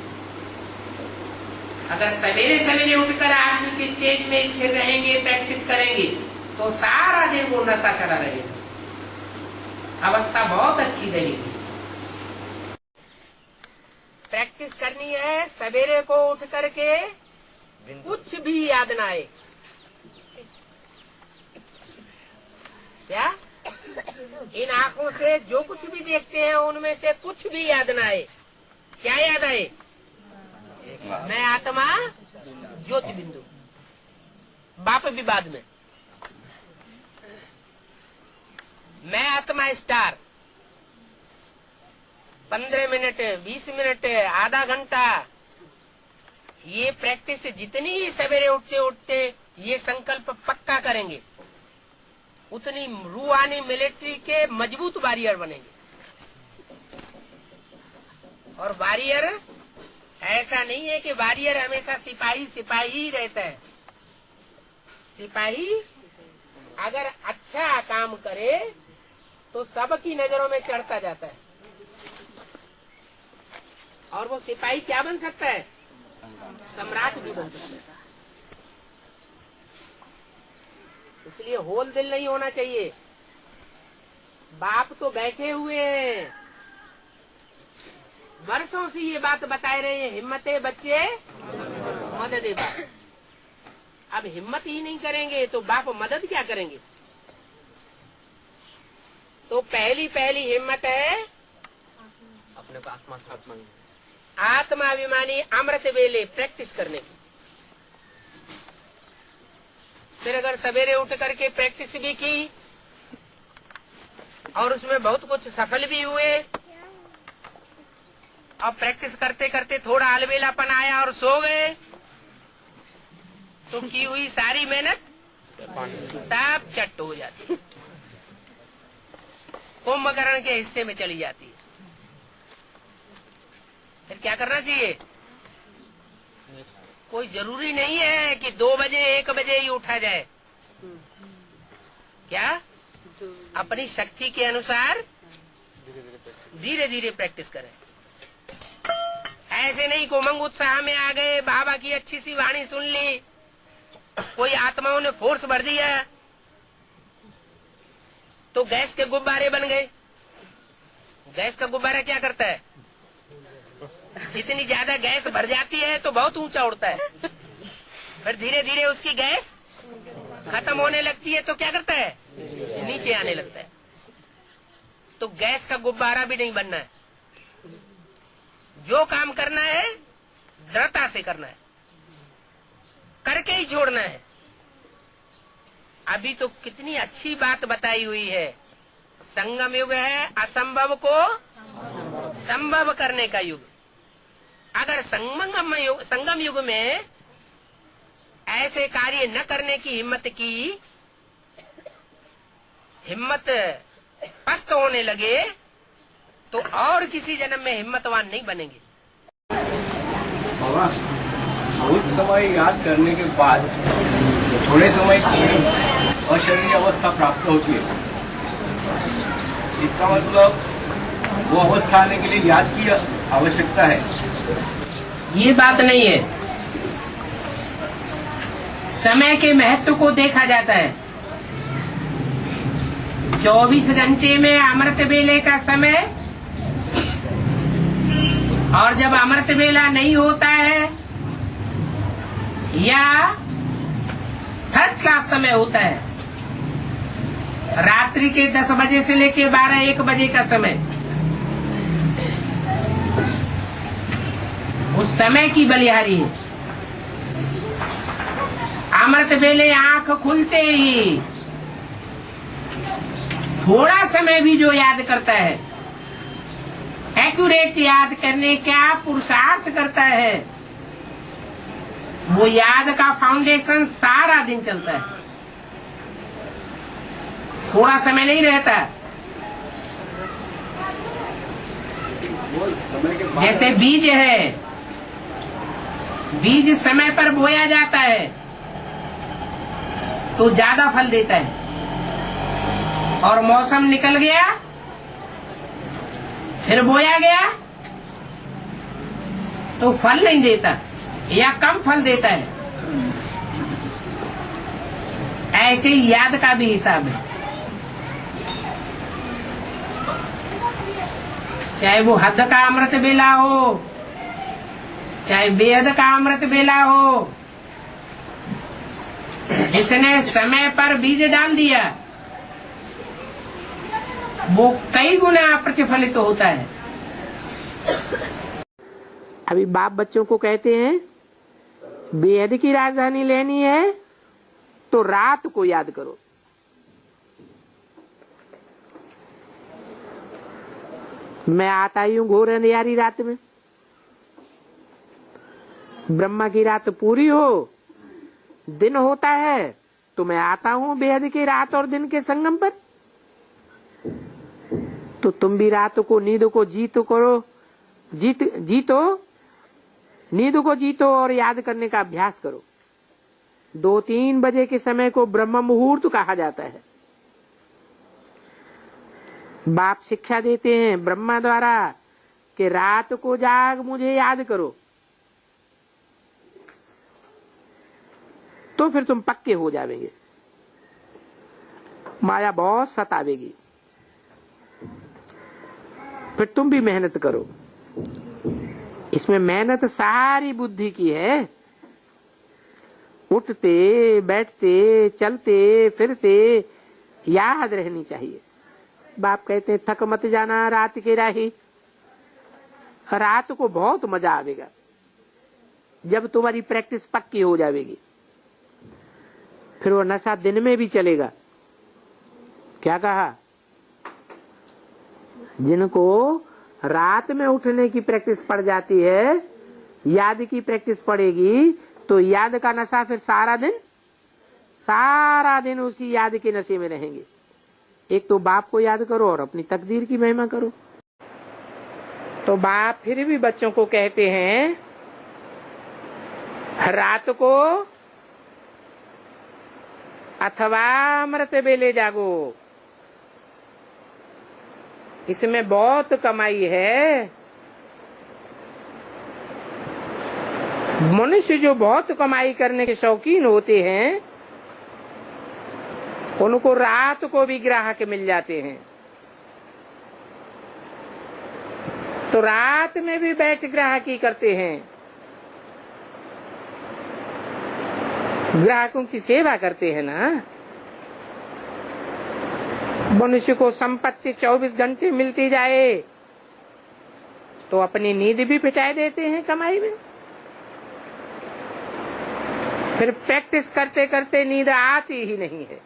अगर सवेरे सवेरे उठकर आदमी के स्टेज में स्थिर रहेंगे, प्रैक्टिस करेंगे, तो सारा दिन वो नशा चढ़ा रहेगा, अवस्था बहुत अच्छी रहेगी। प्रैक्टिस करनी है सवेरे को उठ करके कुछ भी याद ना आए। क्या? इन आंखों से जो कुछ भी देखते हैं उनमें से कुछ भी याद ना आए। क्या याद आए? मैं आत्मा ज्योति बिंदु। बाप भी बाद में। मैं आत्मा स्टार 15 मिनट 20 मिनट आधा घंटा, ये प्रैक्टिस जितनी सवेरे उठते उठते ये संकल्प पक्का करेंगे, उतनी रूहानी मिलिट्री के मजबूत वॉरियर बनेंगे। और वॉरियर ऐसा नहीं है कि वॉरियर हमेशा सिपाही सिपाही ही रहता है। सिपाही अगर अच्छा काम करे तो सबकी नजरों में चढ़ता जाता है, और वो सिपाही क्या बन सकता है? सम्राट भी बन सकता है। इसलिए होल दिल नहीं होना चाहिए। बाप तो बैठे हुए हैं, वर्षों से ये बात बताए रहे हैं, हिम्मते बच्चे मदद बाप। अब हिम्मत ही नहीं करेंगे तो बाप मदद क्या करेंगे? तो पहली हिम्मत है अपने को आत्माभिमानी अमृत वेले प्रैक्टिस करने की। फिर अगर सवेरे उठ करके प्रैक्टिस भी की और उसमें बहुत कुछ सफल भी हुए, अब प्रैक्टिस करते करते थोड़ा अलबेलापन आया और सो गए, तो की हुई सारी मेहनत सब चट हो जाती है, कुंभकर्ण के हिस्से में चली जाती है। फिर क्या करना चाहिए? कोई जरूरी नहीं है कि 2 बजे 1 बजे ही उठा जाए। क्या? अपनी शक्ति के अनुसार धीरे धीरे प्रैक्टिस करें। ऐसे नहीं को उमंग उत्साह में आ गए, बाबा की अच्छी सी वाणी सुन ली, कोई आत्माओं ने फोर्स भर दिया तो गैस के गुब्बारे बन गए। गैस का गुब्बारा क्या करता है? जितनी ज्यादा गैस भर जाती है तो बहुत ऊंचा उड़ता है, फिर धीरे धीरे उसकी गैस खत्म होने लगती है तो क्या करता है? नीचे आने लगता है। तो गैस का गुब्बारा भी नहीं बनना है। जो काम करना है दृढ़ता से करना है, करके ही छोड़ना है। अभी तो कितनी अच्छी बात बताई हुई है। संगम युग है असंभव को संभव करने का युग। अगर संगम युग में ऐसे कार्य न करने की हिम्मत पस्त होने लगे तो और किसी जन्म में हिम्मतवान नहीं बनेंगे। बाबा, बहुत समय याद करने के बाद थोड़े समय की अशरीरी अवस्था प्राप्त होती है। इसका मतलब वो अवस्था आने के लिए याद की आवश्यकता है। ये बात नहीं है। समय के महत्व को देखा जाता है। 24 घंटे में अमृत वेले का समय, और जब अमृत वेला नहीं होता है या थर्ड क्लास समय होता है, रात्रि के 10 बजे से लेके 12-1 बजे का समय, उस समय की बलिहारी है। अमृत वेले आंख खुलते ही थोड़ा समय भी जो याद करता है, एक्यूरेट याद करने का पुरुषार्थ करता है, वो याद का फाउंडेशन सारा दिन चलता है। थोड़ा समय नहीं रहता। जैसे बीज है, बीज समय पर बोया जाता है तो ज्यादा फल देता है, और मौसम निकल गया फिर बोया गया तो फल नहीं देता या कम फल देता है। ऐसे ही याद का भी हिसाब है। चाहे वो हद का अमृत बेला हो, चाहे बेहद का अमृत बेला हो, जिसने समय पर बीज डाल दिया वो कई गुना प्रतिफलित होता है। अभी बाप बच्चों को कहते हैं बेहद की राजधानी लेनी है तो रात को याद करो। मैं आता ही हूँ घोर अंधियारी रात में, ब्रह्मा की रात पूरी हो, दिन होता है तो मैं आता हूँ बेहद की रात और दिन के संगम पर। तो तुम भी रात को नींद को जीतो, नींद को जीतो और याद करने का अभ्यास करो। 2-3 बजे के समय को ब्रह्म मुहूर्त कहा जाता है। बाप शिक्षा देते हैं ब्रह्मा द्वारा कि रात को जाग मुझे याद करो, तो फिर तुम पक्के हो जाओगे। माया बहुत सतावेगी, फिर तुम भी मेहनत करो। इसमें मेहनत सारी बुद्धि की है। उठते बैठते चलते फिरते याद रहनी चाहिए। बाप कहते हैं थक मत जाना रात के राही। रात को बहुत मजा आवेगा जब तुम्हारी प्रैक्टिस पक्की हो जाएगी। फिर वो नशा दिन में भी चलेगा। क्या कहा? जिनको रात में उठने की प्रैक्टिस पड़ जाती है, याद की प्रैक्टिस पड़ेगी, तो याद का नशा फिर सारा दिन उसी याद के नशे में रहेंगे। एक तो बाप को याद करो और अपनी तकदीर की महिमा करो। तो बाप फिर भी बच्चों को कहते हैं रात को अथवा अमृत बेले जागो। इसमें बहुत कमाई है। मनुष्य जो बहुत कमाई करने के शौकीन होते हैं उनको रात को भी ग्राहक मिल जाते हैं। तो रात में भी बैठ ग्राहकी करते हैं, ग्राहकों की सेवा करते हैं ना। मनुष्य को संपत्ति 24 घंटे मिलती जाए तो अपनी नींद भी पिटाई देते हैं कमाई में। फिर प्रैक्टिस करते करते नींद आती ही नहीं है।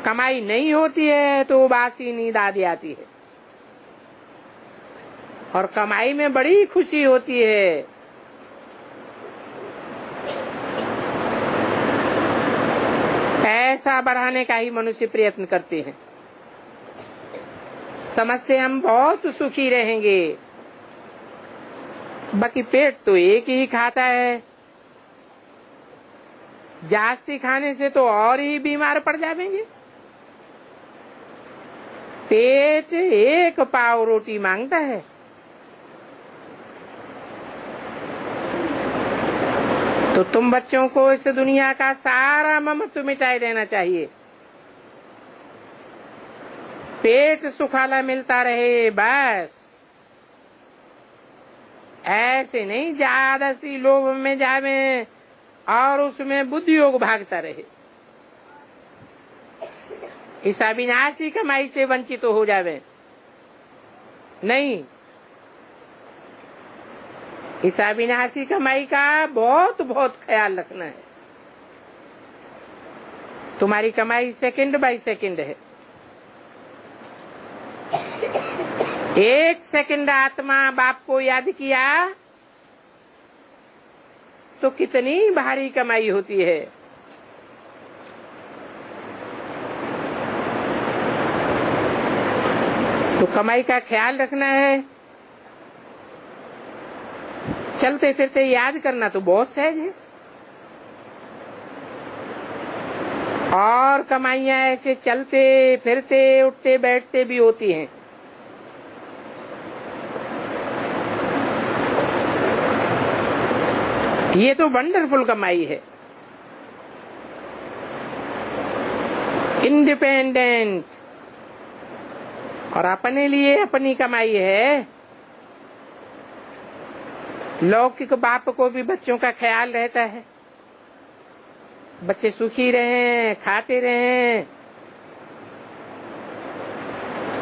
कमाई नहीं होती है तो बासी नींद आदि आती है। और कमाई में बड़ी खुशी होती है। पैसा बढ़ाने का ही मनुष्य प्रयत्न करते हैं। समझते हम बहुत सुखी रहेंगे, बाकी पेट तो एक ही खाता है। जास्ती खाने से तो और ही बीमार पड़ जाएंगे। पेट एक पाव रोटी मांगता है। तो तुम बच्चों को इस दुनिया का सारा ममत्व मिटाई देना चाहिए। पेट सुखाला मिलता रहे बस। ऐसे नहीं जबरदस्ती लोभ में जावे और उसमें बुद्धि योग भागता रहे। इस अविनाशी कमाई से वंचित हो जावे नहीं। इस अविनाशी कमाई का बहुत बहुत ख्याल रखना है। तुम्हारी कमाई सेकंड बाय सेकंड है। 1 सेकंड आत्मा बाप को याद किया तो कितनी भारी कमाई होती है। तो कमाई का ख्याल रखना है। चलते फिरते याद करना तो बहुत सहज है। और कमाइयां ऐसे चलते फिरते उठते बैठते भी होती हैं। ये तो वंडरफुल कमाई है। इंडिपेंडेंट और अपने लिए अपनी कमाई है। लौकिक बाप को भी बच्चों का ख्याल रहता है। बच्चे सुखी रहें, खाते रहें।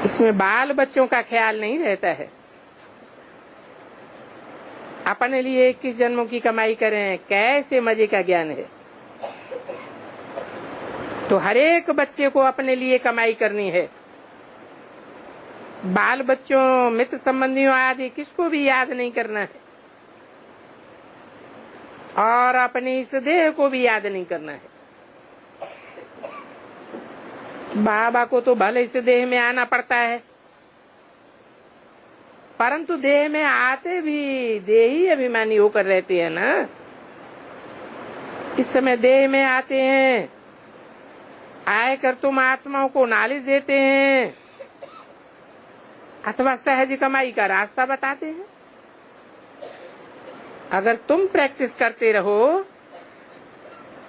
इसमें बाल बच्चों का ख्याल नहीं रहता है। अपने लिए 21 जन्मों की कमाई करें, कैसे मजे का ज्ञान है। तो हर एक बच्चे को अपने लिए कमाई करनी है। बाल बच्चों, मित्र संबंधियों आदि किसको भी याद नहीं करना है, और अपने इस देह को भी याद नहीं करना है। बाबा को तो भले इस देह में आना पड़ता है, परंतु देह में आते भी देही अभिमानी होकर रहते हैं ना। इस समय देह में आते हैं, आकर तुम आत्माओं को नॉलेज देते हैं अथवा सहज कमाई का रास्ता बताते हैं। अगर तुम प्रैक्टिस करते रहो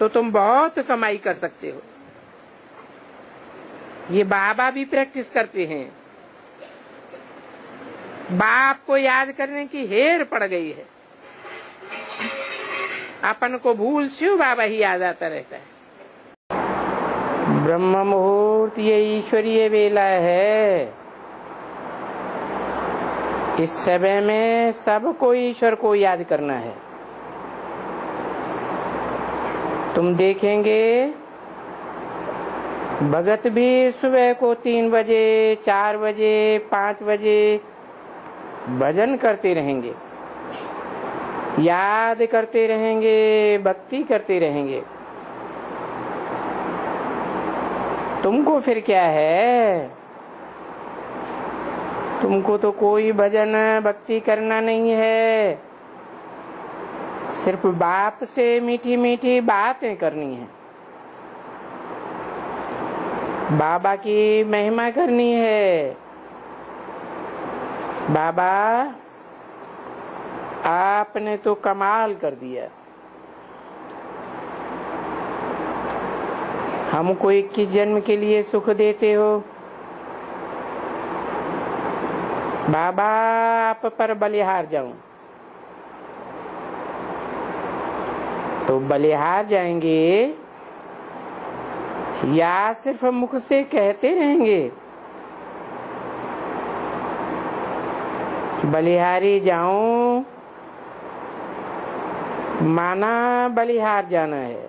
तो तुम बहुत कमाई कर सकते हो। ये बाबा भी प्रैक्टिस करते हैं। बाप को याद करने की हेर पड़ गई है, अपन को भूल शिव बाबा ही याद आता रहता है। ब्रह्म मुहूर्त ये ईश्वरीय वेला है। इस समय में सबको ईश्वर को याद करना है। तुम देखेंगे भगत भी सुबह को 3 बजे, 4 बजे, 5 बजे भजन करते रहेंगे, याद करते रहेंगे, भक्ति करते रहेंगे। तुमको फिर क्या है? तुमको तो कोई भजन भक्ति करना नहीं है, सिर्फ बाप से मीठी मीठी बातें करनी है, बाबा की महिमा करनी है। बाबा आपने तो कमाल कर दिया, हमको 21 जन्म के लिए सुख देते हो। बाबा आप पर बलिहार जाऊं तो बलिहार जाएंगे या सिर्फ मुख से कहते रहेंगे? बलिहारी जाऊं माना बलिहार जाना है।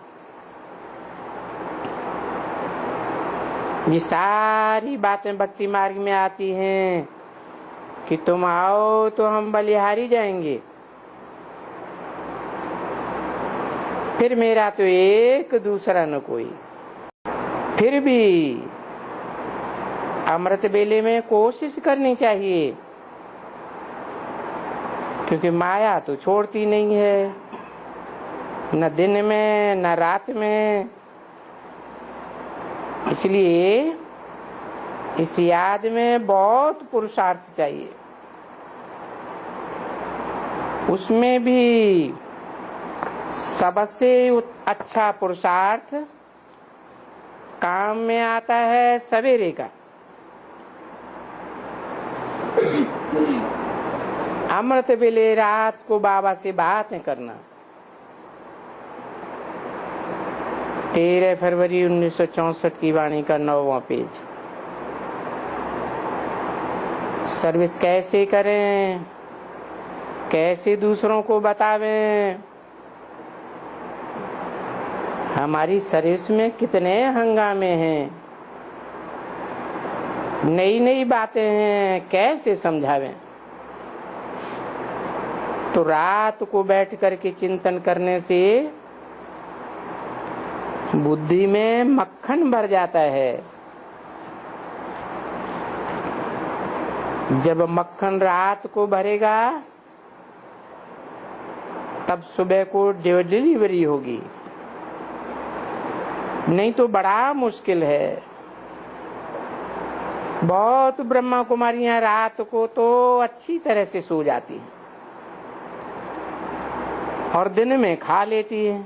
ये सारी बातें भक्ति मार्ग में आती हैं कि तुम आओ तो हम बलिहारी जाएंगे। फिर मेरा तो एक दूसरा न कोई। फिर भी अमृत बेले में कोशिश करनी चाहिए, क्योंकि माया तो छोड़ती नहीं है, न दिन में न रात में। इसलिए इस याद में बहुत पुरुषार्थ चाहिए। उसमें भी सबसे अच्छा पुरुषार्थ काम में आता है सवेरे का। अमृत बेले रात को बाबा से बातें करना। 13 फरवरी 1964 की वाणी का 9वां पेज। सर्विस कैसे करें, कैसे दूसरों को बतावें, हमारी सर्विस में कितने हंगामे हैं, नई नई बातें हैं, कैसे समझावें। तो रात को बैठ करके चिंतन करने से बुद्धि में मक्खन भर जाता है। जब मक्खन रात को भरेगा तब सुबह को डिलीवरी होगी, नहीं तो बड़ा मुश्किल है। बहुत ब्रह्मा कुमारियां रात को तो अच्छी तरह से सो जाती हैं और दिन में खा लेती है।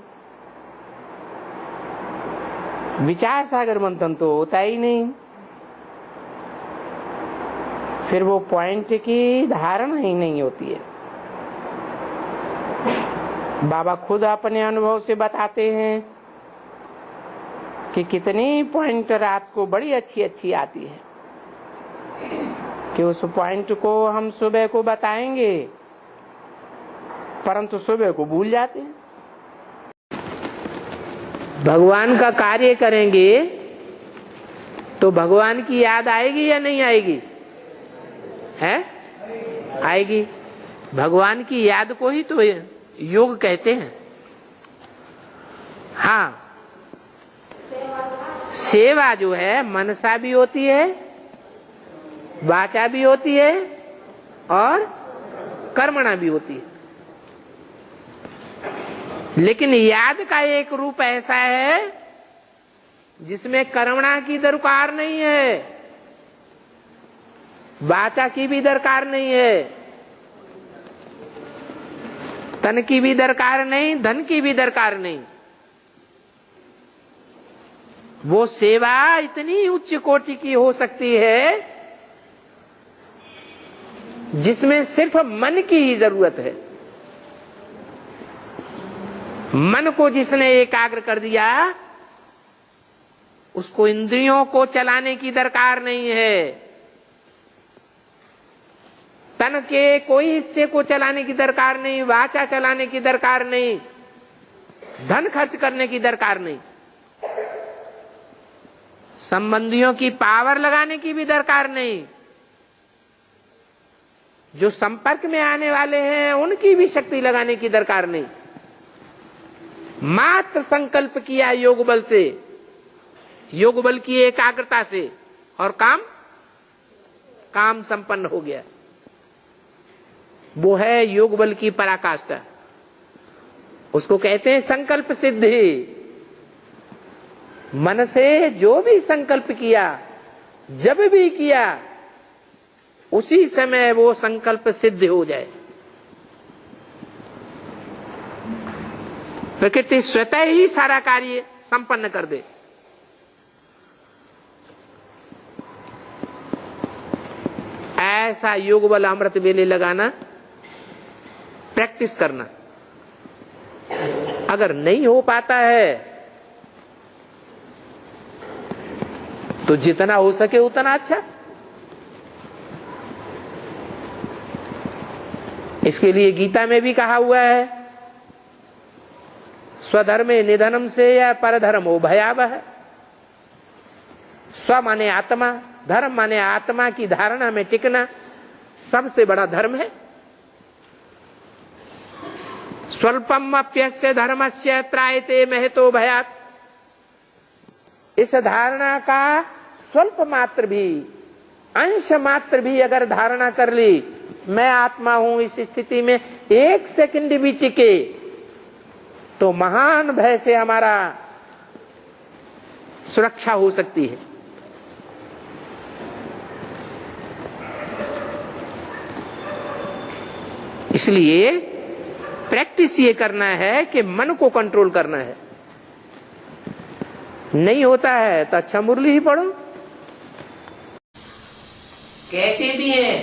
विचार सागर मंथन तो होता ही नहीं, फिर वो पॉइंट की धारणा ही नहीं होती है। बाबा खुद अपने अनुभव से बताते हैं कि कितनी पॉइंट रात को बड़ी अच्छी अच्छी आती है, कि उस पॉइंट को हम सुबह को बताएंगे परंतु सुबह को भूल जाते हैं। भगवान का कार्य करेंगे तो भगवान की याद आएगी या नहीं आएगी? है, आएगी। भगवान की याद को ही तो योग कहते हैं। हाँ, सेवा जो है मनसा भी होती है, वाचा भी होती है और कर्मणा भी होती है। लेकिन याद का एक रूप ऐसा है जिसमें कर्मणा की दरकार नहीं है, वाचा की भी दरकार नहीं है, तन की भी दरकार नहीं, धन की भी दरकार नहीं। वो सेवा इतनी उच्च कोटि की हो सकती है जिसमें सिर्फ मन की ही जरूरत है। मन को जिसने एकाग्र कर दिया उसको इंद्रियों को चलाने की दरकार नहीं है, तन के कोई हिस्से को चलाने की दरकार नहीं, वाचा चलाने की दरकार नहीं, धन खर्च करने की दरकार नहीं, संबंधियों की पावर लगाने की भी दरकार नहीं, जो संपर्क में आने वाले हैं उनकी भी शक्ति लगाने की दरकार नहीं। मात्र संकल्प किया योग बल से, योग बल की एकाग्रता से, और काम संपन्न हो गया। वो है योग बल की पराकाष्ठा। उसको कहते हैं संकल्प सिद्धि। मन से जो भी संकल्प किया, जब भी किया, उसी समय वो संकल्प सिद्ध हो जाए। प्रकृति स्वतः ही सारा कार्य संपन्न कर दे। ऐसा योग बल अमृत वेले लगाना, प्रैक्टिस करना। अगर नहीं हो पाता है तो जितना हो सके उतना अच्छा। इसके लिए गीता में भी कहा हुआ है, स्वधर्मे निधनम से या परधर्मो भयावह। स्व माने आत्मा, धर्म माने आत्मा की धारणा में टिकना सबसे बड़ा धर्म है। स्वल्पम अप्यस्य धर्मस्य त्रायते महतो भयात्। इस धारणा का स्वल्प मात्र भी, अंश मात्र भी अगर धारणा कर ली, मैं आत्मा हूं, इस स्थिति में एक सेकंड भी टिके तो महान भय से हमारा सुरक्षा हो सकती है। इसलिए प्रैक्टिस ये करना है कि मन को कंट्रोल करना है। नहीं होता है तो अच्छा मुरली ही पढ़ो। कहते भी हैं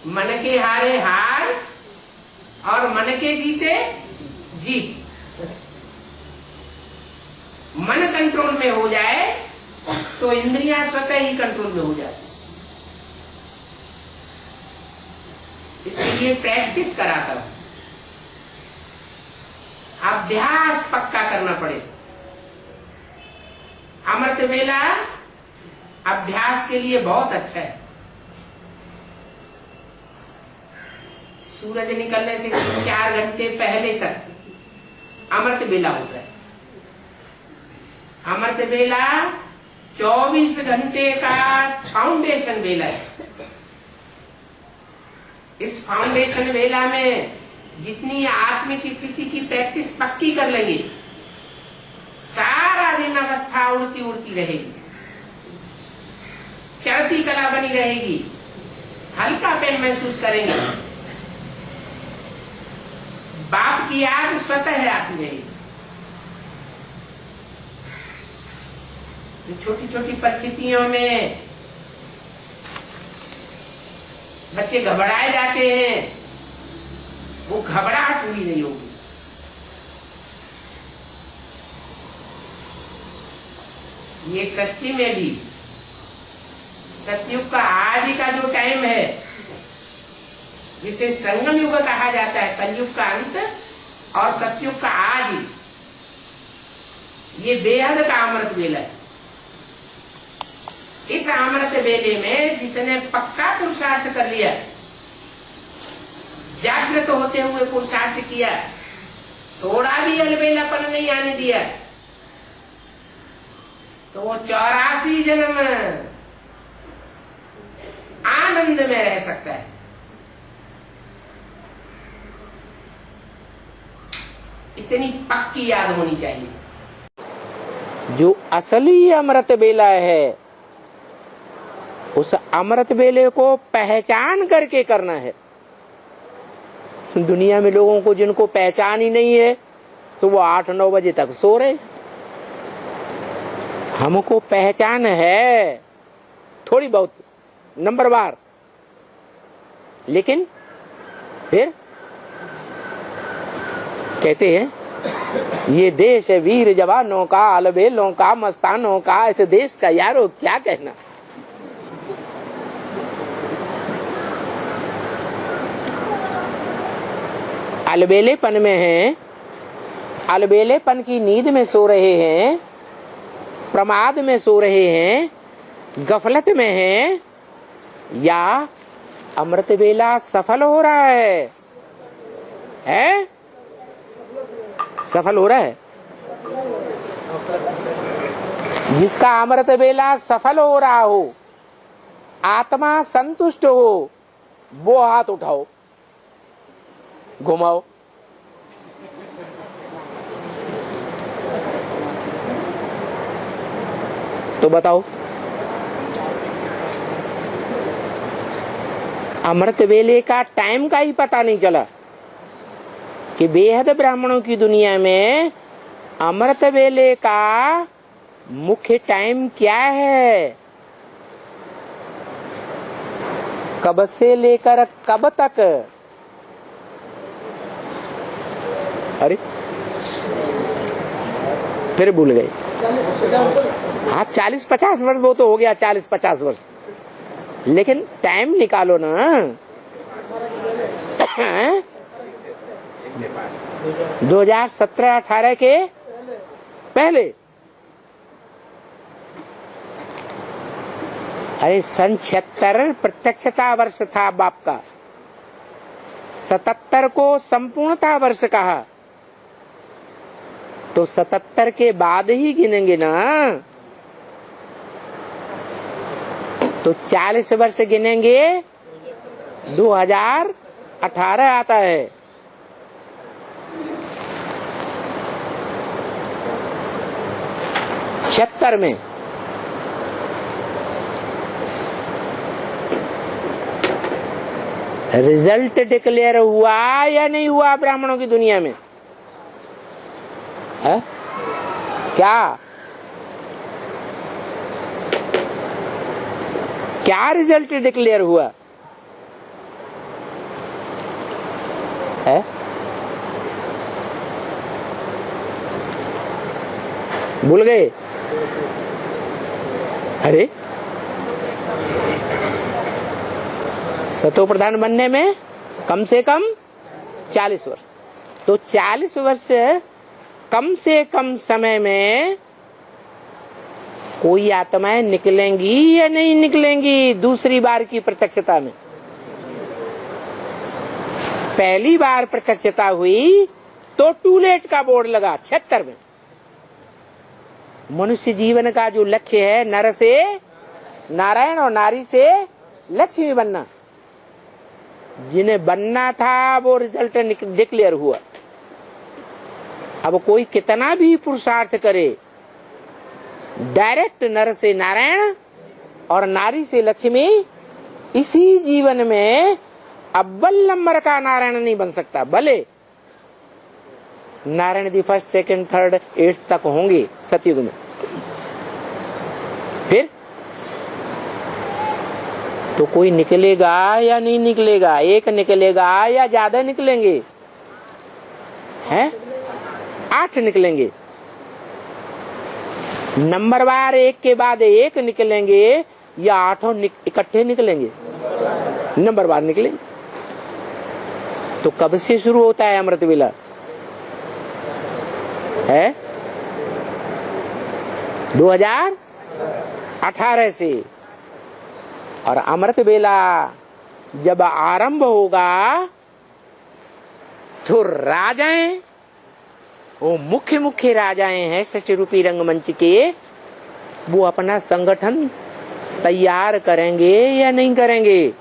मन के हारे हार और मन के जीते जीत। मन कंट्रोल में हो जाए तो इंद्रियां स्वतः ही कंट्रोल में हो जाती। इसलिए प्रैक्टिस कराता हूं, अभ्यास पक्का करना पड़े। अमृत वेला अभ्यास के लिए बहुत अच्छा है। सूरज निकलने से 4 घंटे पहले तक अमृत वेला होता है। अमृत वेला 24 घंटे का फाउंडेशन वेला है। इस फाउंडेशन वेला में जितनी आत्मिक स्थिति की प्रैक्टिस पक्की कर लेंगे, सारा दिन अवस्था उड़ती उड़ती रहेगी, चढ़ती कला बनी रहेगी, हल्का पेन महसूस करेंगे, बाप की याद स्वतः आती रहेगी। छोटी छोटी परिस्थितियों में बच्चे घबराए जाते हैं, वो घबराहट पूरी नहीं होगी। ये सत्य में भी सतयुग का आदि का जो टाइम है, जिसे संगम युग कहा जाता है, कलयुग का अंत और सतयुग का आदि, ये बेहद का अमृत वेला है। इस अमृत वेले में जिसने पक्का पुरुषार्थ कर लिया, जागृत होते हुए पुरुषार्थ किया, थोड़ा भी अलबेलापन नहीं आने दिया, तो वो 84 जन्म आनंद में रह सकता है। इतनी पक्की याद होनी चाहिए। जो असली अमृत बेला है, उस अमृत बेले को पहचान करके करना है। दुनिया में लोगों को जिनको पहचान ही नहीं है, तो वो 8-9 बजे तक सो रहे। हमको पहचान है थोड़ी बहुत नंबरवार, लेकिन फिर कहते हैं ये देश है वीर जवानों का, अलबेलों का, मस्तानों का। ऐसे देश का यारो क्या कहना। अलबेलेपन में हैं, अलबेलेपन की नींद में सो रहे हैं, प्रमाद में सो रहे हैं, गफलत में हैं, या अमृत बेला सफल हो रहा है? सफल हो रहा है? जिसका अमृत बेला सफल हो रहा हो, आत्मा संतुष्ट हो, वो हाथ उठाओ, घुमाओ। तो बताओ, अमृत वेले का टाइम का ही पता नहीं चला कि बेहद ब्राह्मणों की दुनिया में अमृत वेले का मुख्य टाइम क्या है, कब से लेकर कब तक। अरे फिर भूल गए। हाँ, 40-50 वर्ष वो तो हो गया, 40-50 वर्ष, लेकिन टाइम निकालो ना। 2017-18 के पहले, अरे सन 76 प्रत्यक्षता वर्ष था बाप का, 77 को संपूर्णता वर्ष कहा, तो 77 के बाद ही गिनेंगे ना। तो 40 वर्ष गिनेंगे, 2018 आता है। छिहत्तर में रिजल्ट डिक्लेयर हुआ या नहीं हुआ ब्राह्मणों की दुनिया में? है क्या रिजल्ट डिक्लेयर हुआ है? भूल गए? अरे सतो प्रधान बनने में कम से कम 40 वर्ष, तो 40 वर्ष कम से कम समय में कोई आत्माएं निकलेंगी या नहीं निकलेंगी दूसरी बार की प्रत्यक्षता में? पहली बार प्रत्यक्षता हुई तो टूलेट का बोर्ड लगा 76 में। मनुष्य जीवन का जो लक्ष्य है, नर से नारायण और नारी से लक्ष्मी बनना, जिन्हें बनना था वो रिजल्ट डिक्लेयर हुआ। अब कोई कितना भी पुरुषार्थ करे, डायरेक्ट नर से नारायण और नारी से लक्ष्मी इसी जीवन में अव्वल नंबर का नारायण नहीं बन सकता। भले नारायण दी 1st, 2nd, 3rd, 8th तक होंगे सतयुग में, फिर तो कोई निकलेगा या नहीं निकलेगा? एक निकलेगा या ज्यादा निकलेंगे? हैं? 8 निकलेंगे। नंबरवार एक के बाद एक निकलेंगे या 8 इकट्ठे निकलेंगे? नंबरवार निकलेंगे। तो कब से शुरू होता है अमृत वेला? है 2018 से। और अमृत वेला जब आरंभ होगा तो राजाएं, वो मुख्य मुख्य राजाएं हैं षष्ठी रूपी रंगमंच के, वो अपना संगठन तैयार करेंगे या नहीं करेंगे?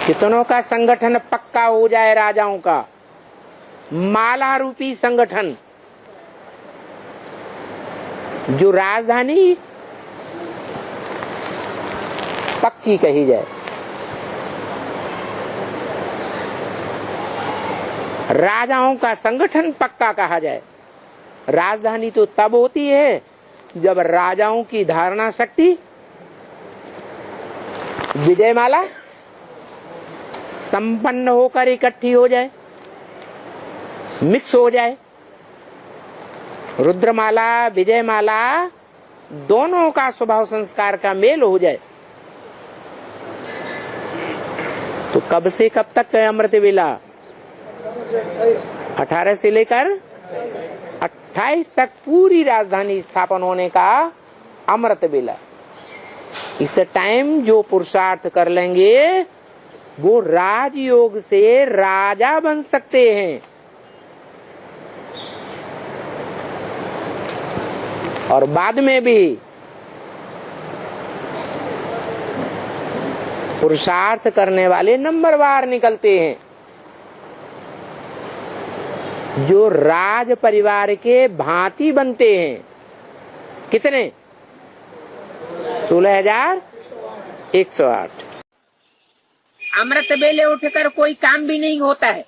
कितनों का संगठन पक्का हो जाए राजाओं का? माला रूपी संगठन, जो राजधानी पक्की कही जाए। राजाओं का संगठन पक्का कहा जाए। राजधानी तो तब होती है जब राजाओं की धारणा शक्ति, विजयमाला संपन्न होकर इकट्ठी हो जाए, मिक्स हो जाए। रुद्रमाला, विजयमाला दोनों का स्वभाव संस्कार का मेल हो जाए। तो कब से कब तक है अमृत वेला? 18 से लेकर 28 तक पूरी राजधानी स्थापन होने का अमृत वेला। इस टाइम जो पुरुषार्थ कर लेंगे वो राजयोग से राजा बन सकते हैं। और बाद में भी पुरुषार्थ करने वाले नंबरवार निकलते हैं, जो राज परिवार के भांति बनते हैं। कितने? 16,108। अमृत बेले उठकर कोई काम भी नहीं होता है,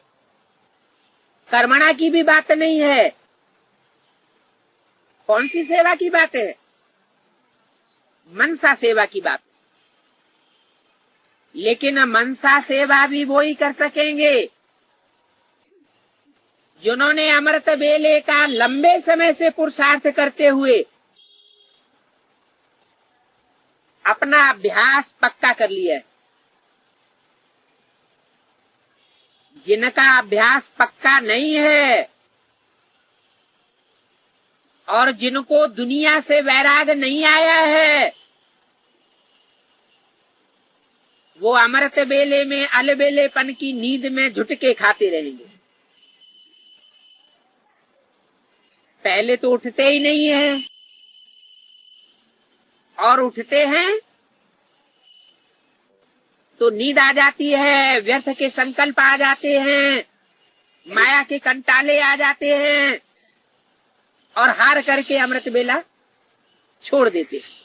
कर्मणा की भी बात नहीं है। कौन सी सेवा की बात है? मनसा सेवा की बात। लेकिन मनसा सेवा भी वो ही कर सकेंगे जिन्होंने अमृत बेले का लंबे समय से पुरुषार्थ करते हुए अपना अभ्यास पक्का कर लिया है। जिनका अभ्यास पक्का नहीं है और जिनको दुनिया से वैराग नहीं आया है, वो अमृत बेले में अलबेलेपन की नींद में झुटके खाते रहेंगे। पहले तो उठते ही नहीं है, और उठते हैं तो नींद आ जाती है, व्यर्थ के संकल्प आ जाते हैं, माया के कंटाले आ जाते हैं और हार करके अमृत बेला छोड़ देते हैं।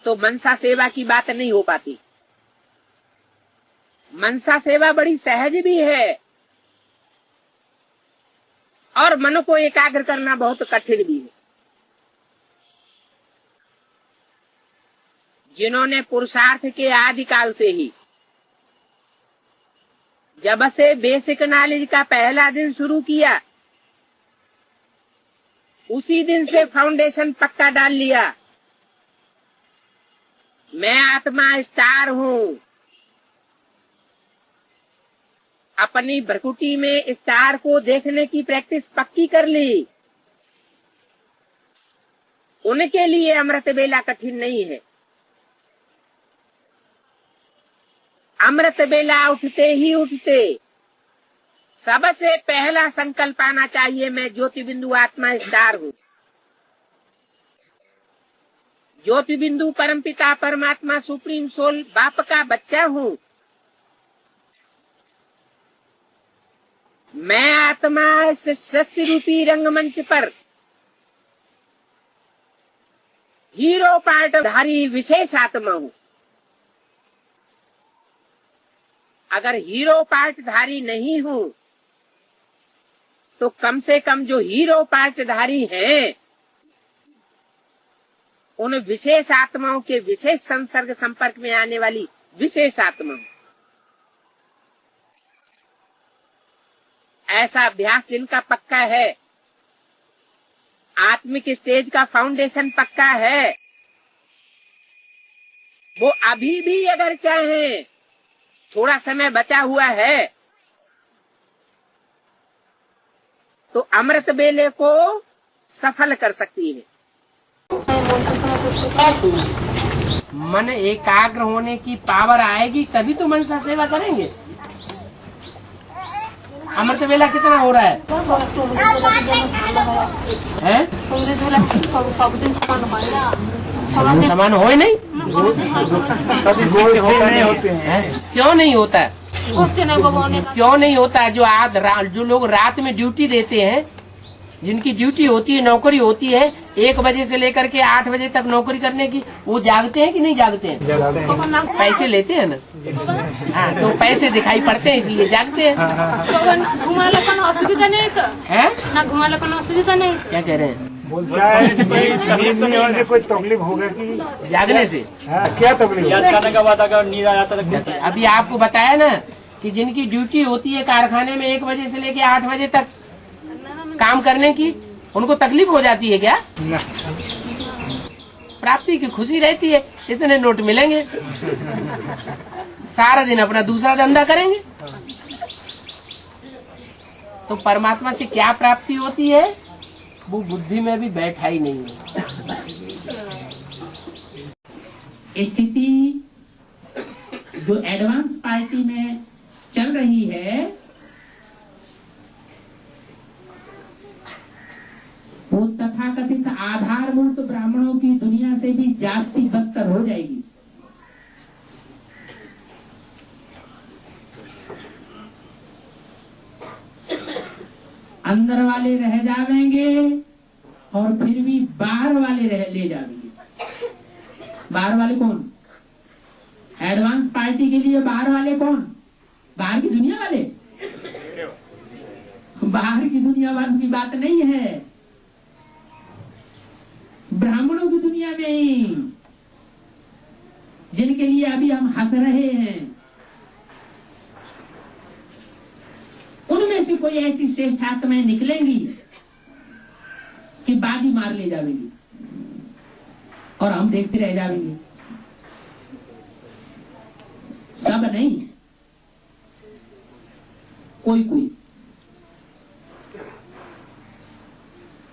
तो मनसा सेवा की बात नहीं हो पाती। मनसा सेवा बड़ी सहज भी है और मन को एकाग्र करना बहुत कठिन भी है। जिन्होंने पुरुषार्थ के आदिकाल से ही, जब से बेसिक नॉलेज का पहला दिन शुरू किया, उसी दिन से फाउंडेशन पक्का डाल लिया। मैं आत्मा स्टार हूँ, अपनी भ्रकुटी में स्टार को देखने की प्रैक्टिस पक्की कर ली। उनके लिए अमृत बेला कठिन नहीं है। अमृत बेला उठते ही उठते सबसे पहला संकल्प आना चाहिए, मैं ज्योति बिंदु आत्मा स्टार हूँ। ज्योति बिंदु परमपिता परमात्मा सुप्रीम सोल बाप का बच्चा हूँ। मैं आत्मा सृष्टि रूपी रंगमंच पर हीरो पार्टधारी विशेष आत्मा हूँ। अगर हीरो पार्टधारी नहीं हूँ तो कम से कम जो हीरो पार्टधारी हैं, उन विशेष आत्माओं के विशेष संसर्ग संपर्क में आने वाली विशेष आत्मा, ऐसा अभ्यास जिनका पक्का है, आत्मिक स्टेज का फाउंडेशन पक्का है, वो अभी भी अगर चाहे, थोड़ा समय बचा हुआ है, तो अमृत बेले को सफल कर सकती है। मन एकाग्र होने की पावर आएगी तभी तो मनसा सेवा करेंगे। अमृत वेला कितना हो रहा है? समान हो ही नहीं। क्यों नहीं होता है? क्यों नहीं होता है? जो लोग रात में ड्यूटी देते हैं, जिनकी ड्यूटी होती है, नौकरी होती है 1 बजे से लेकर के 8 बजे तक नौकरी करने की, वो जागते हैं कि नहीं जागते हैं? पैसे लेते हैं ना। हाँ, तो पैसे दिखाई पड़ते हैं इसलिए जागते हैं। असुविधा नहीं है ना, घुमाने का असुविधा नहीं। क्या कह रहे हैं? कोई तकलीफ होगा कि जागने से? क्या तकलीफ? खाने का बाद अगर नींद आ जाता है। अभी आपको बताया ना कि जिनकी ड्यूटी होती है कारखाने में 1 बजे से लेके 8 बजे तक काम करने की, उनको तकलीफ हो जाती है क्या? प्राप्ति की खुशी रहती है, इतने नोट मिलेंगे, सारा दिन अपना दूसरा धंधा करेंगे। तो परमात्मा से क्या प्राप्ति होती है, वो बुद्धि में भी बैठा ही नहीं है। स्थिति जो एडवांस पार्टी में चल रही है, वो तथाकथित आधारभूत ब्राह्मणों की दुनिया से भी जास्ती बदतर हो जाएगी। अंदर वाले रह जाएंगे और फिर भी बाहर वाले ले जाएंगे। बाहर वाले कौन? एडवांस पार्टी के लिए बाहर वाले कौन? बाहर की दुनिया वाले। बाहर की दुनिया वालों की बात नहीं है, ब्राह्मणों की दुनिया में ही, जिनके लिए अभी हम हंस रहे हैं, उनमें से कोई ऐसी श्रेष्ठ आत्माएं निकलेंगी कि बाजी मार ले जाएंगी और हम देखते रह जाएंगे। सब नहीं, कोई कोई,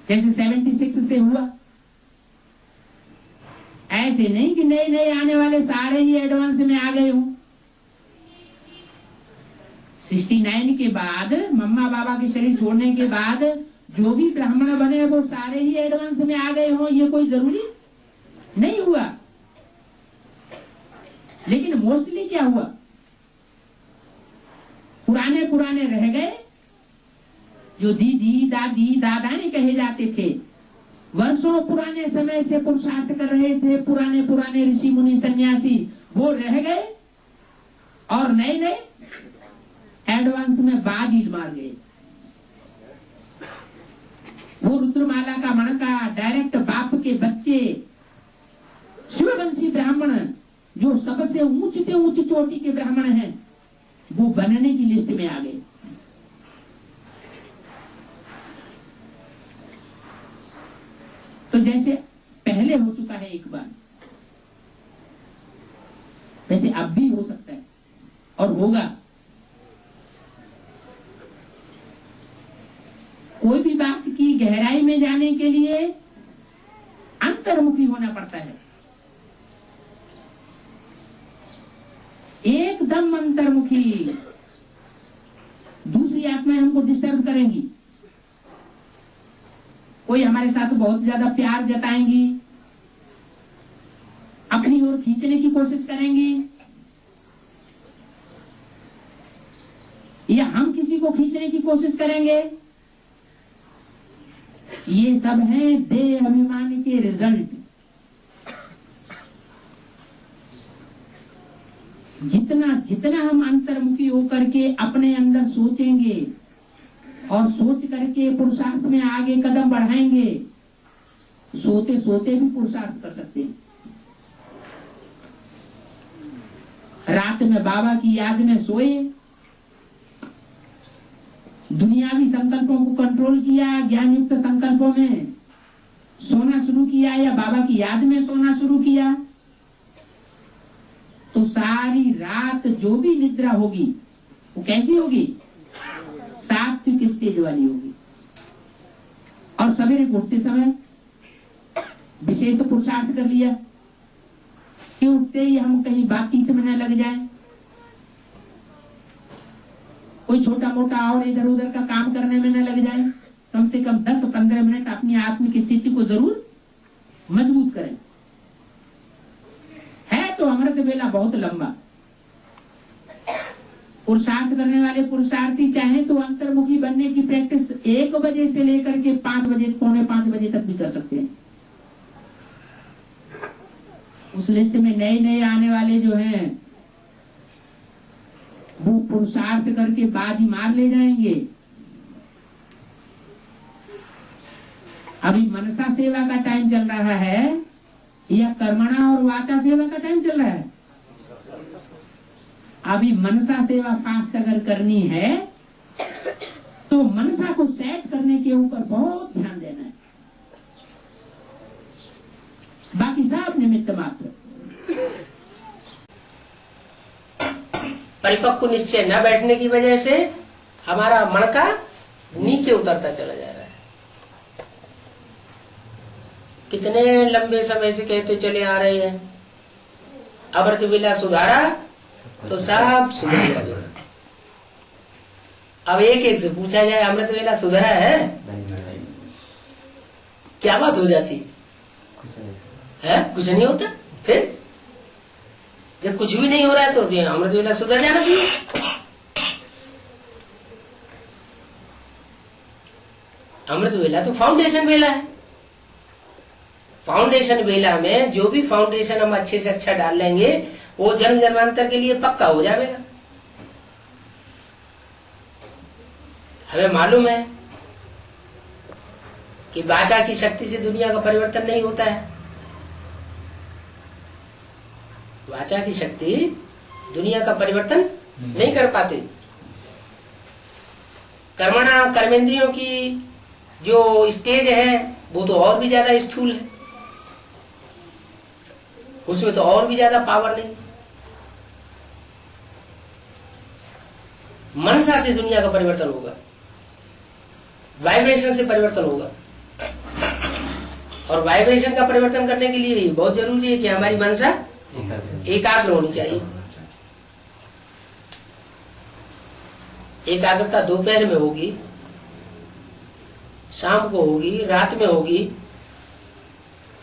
जैसे 76 से हुआ, ऐसे नहीं कि नए नए आने वाले सारे ही एडवांस में आ गए हूं। 69 के बाद, मम्मा बाबा के शरीर छोड़ने के बाद जो भी ब्राह्मण बने वो सारे ही एडवांस में आ गए हों, ये कोई जरूरी नहीं हुआ। लेकिन मोस्टली क्या हुआ, पुराने पुराने रह गए, जो दीदी दादी दादाएं कहे जाते थे, वर्षों पुराने समय से पुरुषार्थ कर रहे थे, पुराने पुराने ऋषि मुनि सन्यासी, वो रह गए और नए नए एडवांस में बाजी मार गए। वो रुद्रमाला का मणका डायरेक्ट बाप के बच्चे, शिववंशी ब्राह्मण, जो सबसे ऊंचे ऊंची चोटी के ब्राह्मण हैं, वो बनने की लिस्ट में आ गए। तो जैसे पहले हो चुका है एक बार, वैसे अब भी हो सकता है और होगा। कोई भी बात की गहराई में जाने के लिए अंतर्मुखी होना पड़ता है, एकदम अंतर्मुखी। दूसरी आत्माएं हमको डिस्टर्ब करेंगी, कोई हमारे साथ बहुत ज्यादा प्यार जताएंगी, अपनी ओर खींचने की कोशिश करेंगी, या हम किसी को खींचने की कोशिश करेंगे। ये सब है देह अभिमान के रिजल्ट। जितना जितना हम अंतर्मुखी होकर के अपने अंदर सोचेंगे और सोच करके पुरुषार्थ में आगे कदम बढ़ाएंगे, सोते सोते भी पुरुषार्थ कर सकते हैं। रात में बाबा की याद में सोए, दुनियावी संकल्पों को कंट्रोल किया, ज्ञान युक्त संकल्पों में सोना शुरू किया या बाबा की याद में सोना शुरू किया, तो सारी रात जो भी निद्रा होगी वो कैसी होगी? सात्विक स्टेज वाली होगी। और सवेरे उठते समय विशेष पुरुषार्थ कर लिया कि उठते ही हम कहीं बातचीत में न लग जाए, कोई छोटा मोटा और इधर उधर का काम करने में न लग जाए। कम से कम 10-15 मिनट अपनी आत्मिक स्थिति को जरूर मजबूत करें। है तो अमृत वेला बहुत लंबा। पुरुषार्थ करने वाले पुरुषार्थी चाहे तो अंतर्मुखी बनने की प्रैक्टिस 1 बजे से लेकर के 5 बजे, पौने 5 बजे तक भी कर सकते हैं। उस लिस्ट में नए नए आने वाले जो हैं वो पुरुषार्थ करके बाजी मार ले जाएंगे। अभी मनसा सेवा का टाइम चल रहा है या कर्मणा और वाचा सेवा का टाइम चल रहा है? अभी मनसा सेवा फास्ट अगर करनी है तो मनसा को सेट करने के ऊपर बहुत ध्यान देना है। बाकी सब निमित्त मात्र। परिपक्व निश्चय न बैठने की वजह से हमारा मणका नीचे उतरता चला जा रहा है। कितने लंबे समय से कहते चले आ रहे हैं अमृत वेला सुधारा तो सब सुधर जाएगा। अब एक एक से पूछा जाए अमृत वेला सुधरा है? क्या बात हो जाती है? कुछ नहीं होता। फिर जब कुछ भी नहीं हो रहा है तो अमृत वेला सुधर जाना चाहिए। अमृत वेला तो फाउंडेशन वेला है। फाउंडेशन वेला में जो भी फाउंडेशन हम अच्छे से अच्छा डाल लेंगे वो जन्म जन्मांतर के लिए पक्का हो जाएगा। हमें मालूम है कि वाचा की शक्ति से दुनिया का परिवर्तन नहीं होता है। वाचा की शक्ति दुनिया का परिवर्तन नहीं कर पाते। कर्मणा कर्मेंद्रियों की जो स्टेज है वो तो और भी ज्यादा स्थूल है, उसमें तो और भी ज्यादा पावर नहीं। मनसा से दुनिया का परिवर्तन होगा, वाइब्रेशन से परिवर्तन होगा। और वाइब्रेशन का परिवर्तन करने के लिए बहुत जरूरी है कि हमारी मनसा एकाग्र होनी चाहिए। एकाग्रता दोपहर में होगी, शाम को होगी, रात में होगी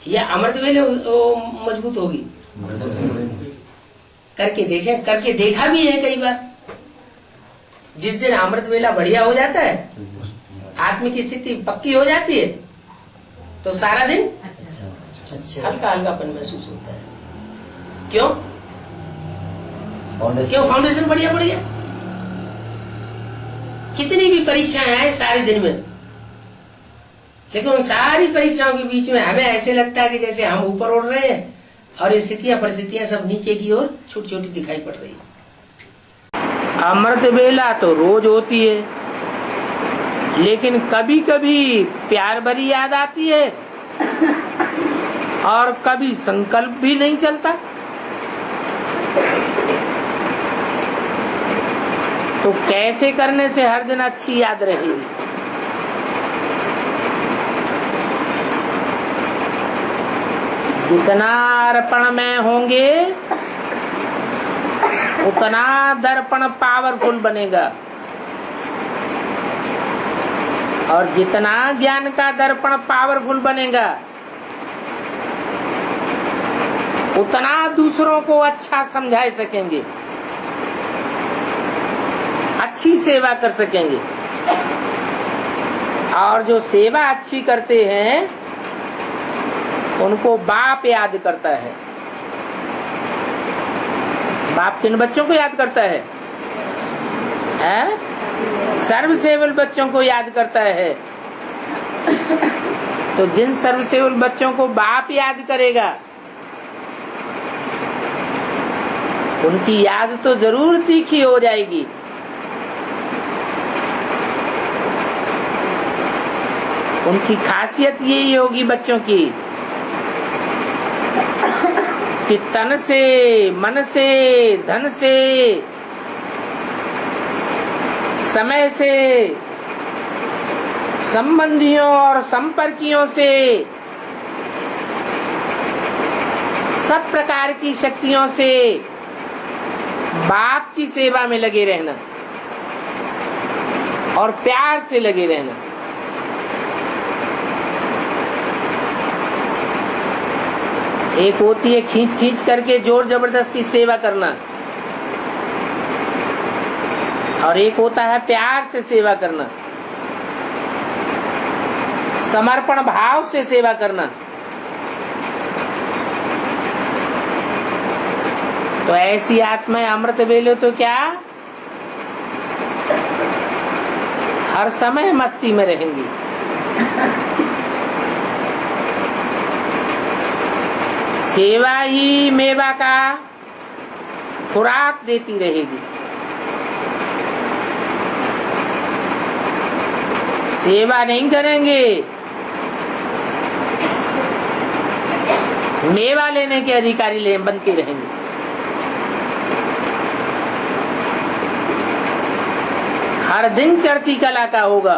या अमृत वेले मजबूत होगी? करके देखें। करके देखा भी है कई बार। जिस दिन अमृत वेला बढ़िया हो जाता है, आत्मिक स्थिति पक्की हो जाती है, तो सारा दिन हल्का हल्कापन महसूस होता है। क्यों? फाउंडेशन बढ़िया बढ़िया। कितनी भी परीक्षाएं आए सारे दिन में, लेकिन उन सारी परीक्षाओं के बीच में हमें ऐसे लगता है कि जैसे हम ऊपर उड़ रहे हैं और स्थितियां परिस्थितियां सब नीचे की ओर छोटी छोटी दिखाई पड़ रही है। अमृत वेला तो रोज होती है, लेकिन कभी कभी प्यार भरी याद आती है और कभी संकल्प भी नहीं चलता। तो कैसे करने से हर दिन अच्छी याद रहेगी? जितना अर्पण में होंगे उतना दर्पण पावरफुल बनेगा, और जितना ज्ञान का दर्पण पावरफुल बनेगा उतना दूसरों को अच्छा समझा सकेंगे, अच्छी सेवा कर सकेंगे। और जो सेवा अच्छी करते हैं उनको बाप याद करता है। बाप किन बच्चों को याद करता है? सर्वसेवल बच्चों को याद करता है। तो जिन सर्वसेवल बच्चों को बाप याद करेगा उनकी याद तो जरूर तीखी हो जाएगी। उनकी खासियत यही होगी बच्चों की कि तन से, मन से, धन से, समय से, संबंधियों और संपर्कियों से सब प्रकार की शक्तियों से बाप की सेवा में लगे रहना और प्यार से लगे रहना। एक होती है खींच खींच करके जोर जबरदस्ती सेवा करना, और एक होता है प्यार से सेवा करना, समर्पण भाव से सेवा करना। तो ऐसी आत्माएं अमृत वेले तो क्या हर समय मस्ती में रहेंगी। सेवा ही मेवा का खुराक देती रहेगी। सेवा नहीं करेंगे, मेवा लेने के अधिकारी बनते रहेंगे। हर दिन चढ़ती कला का होगा।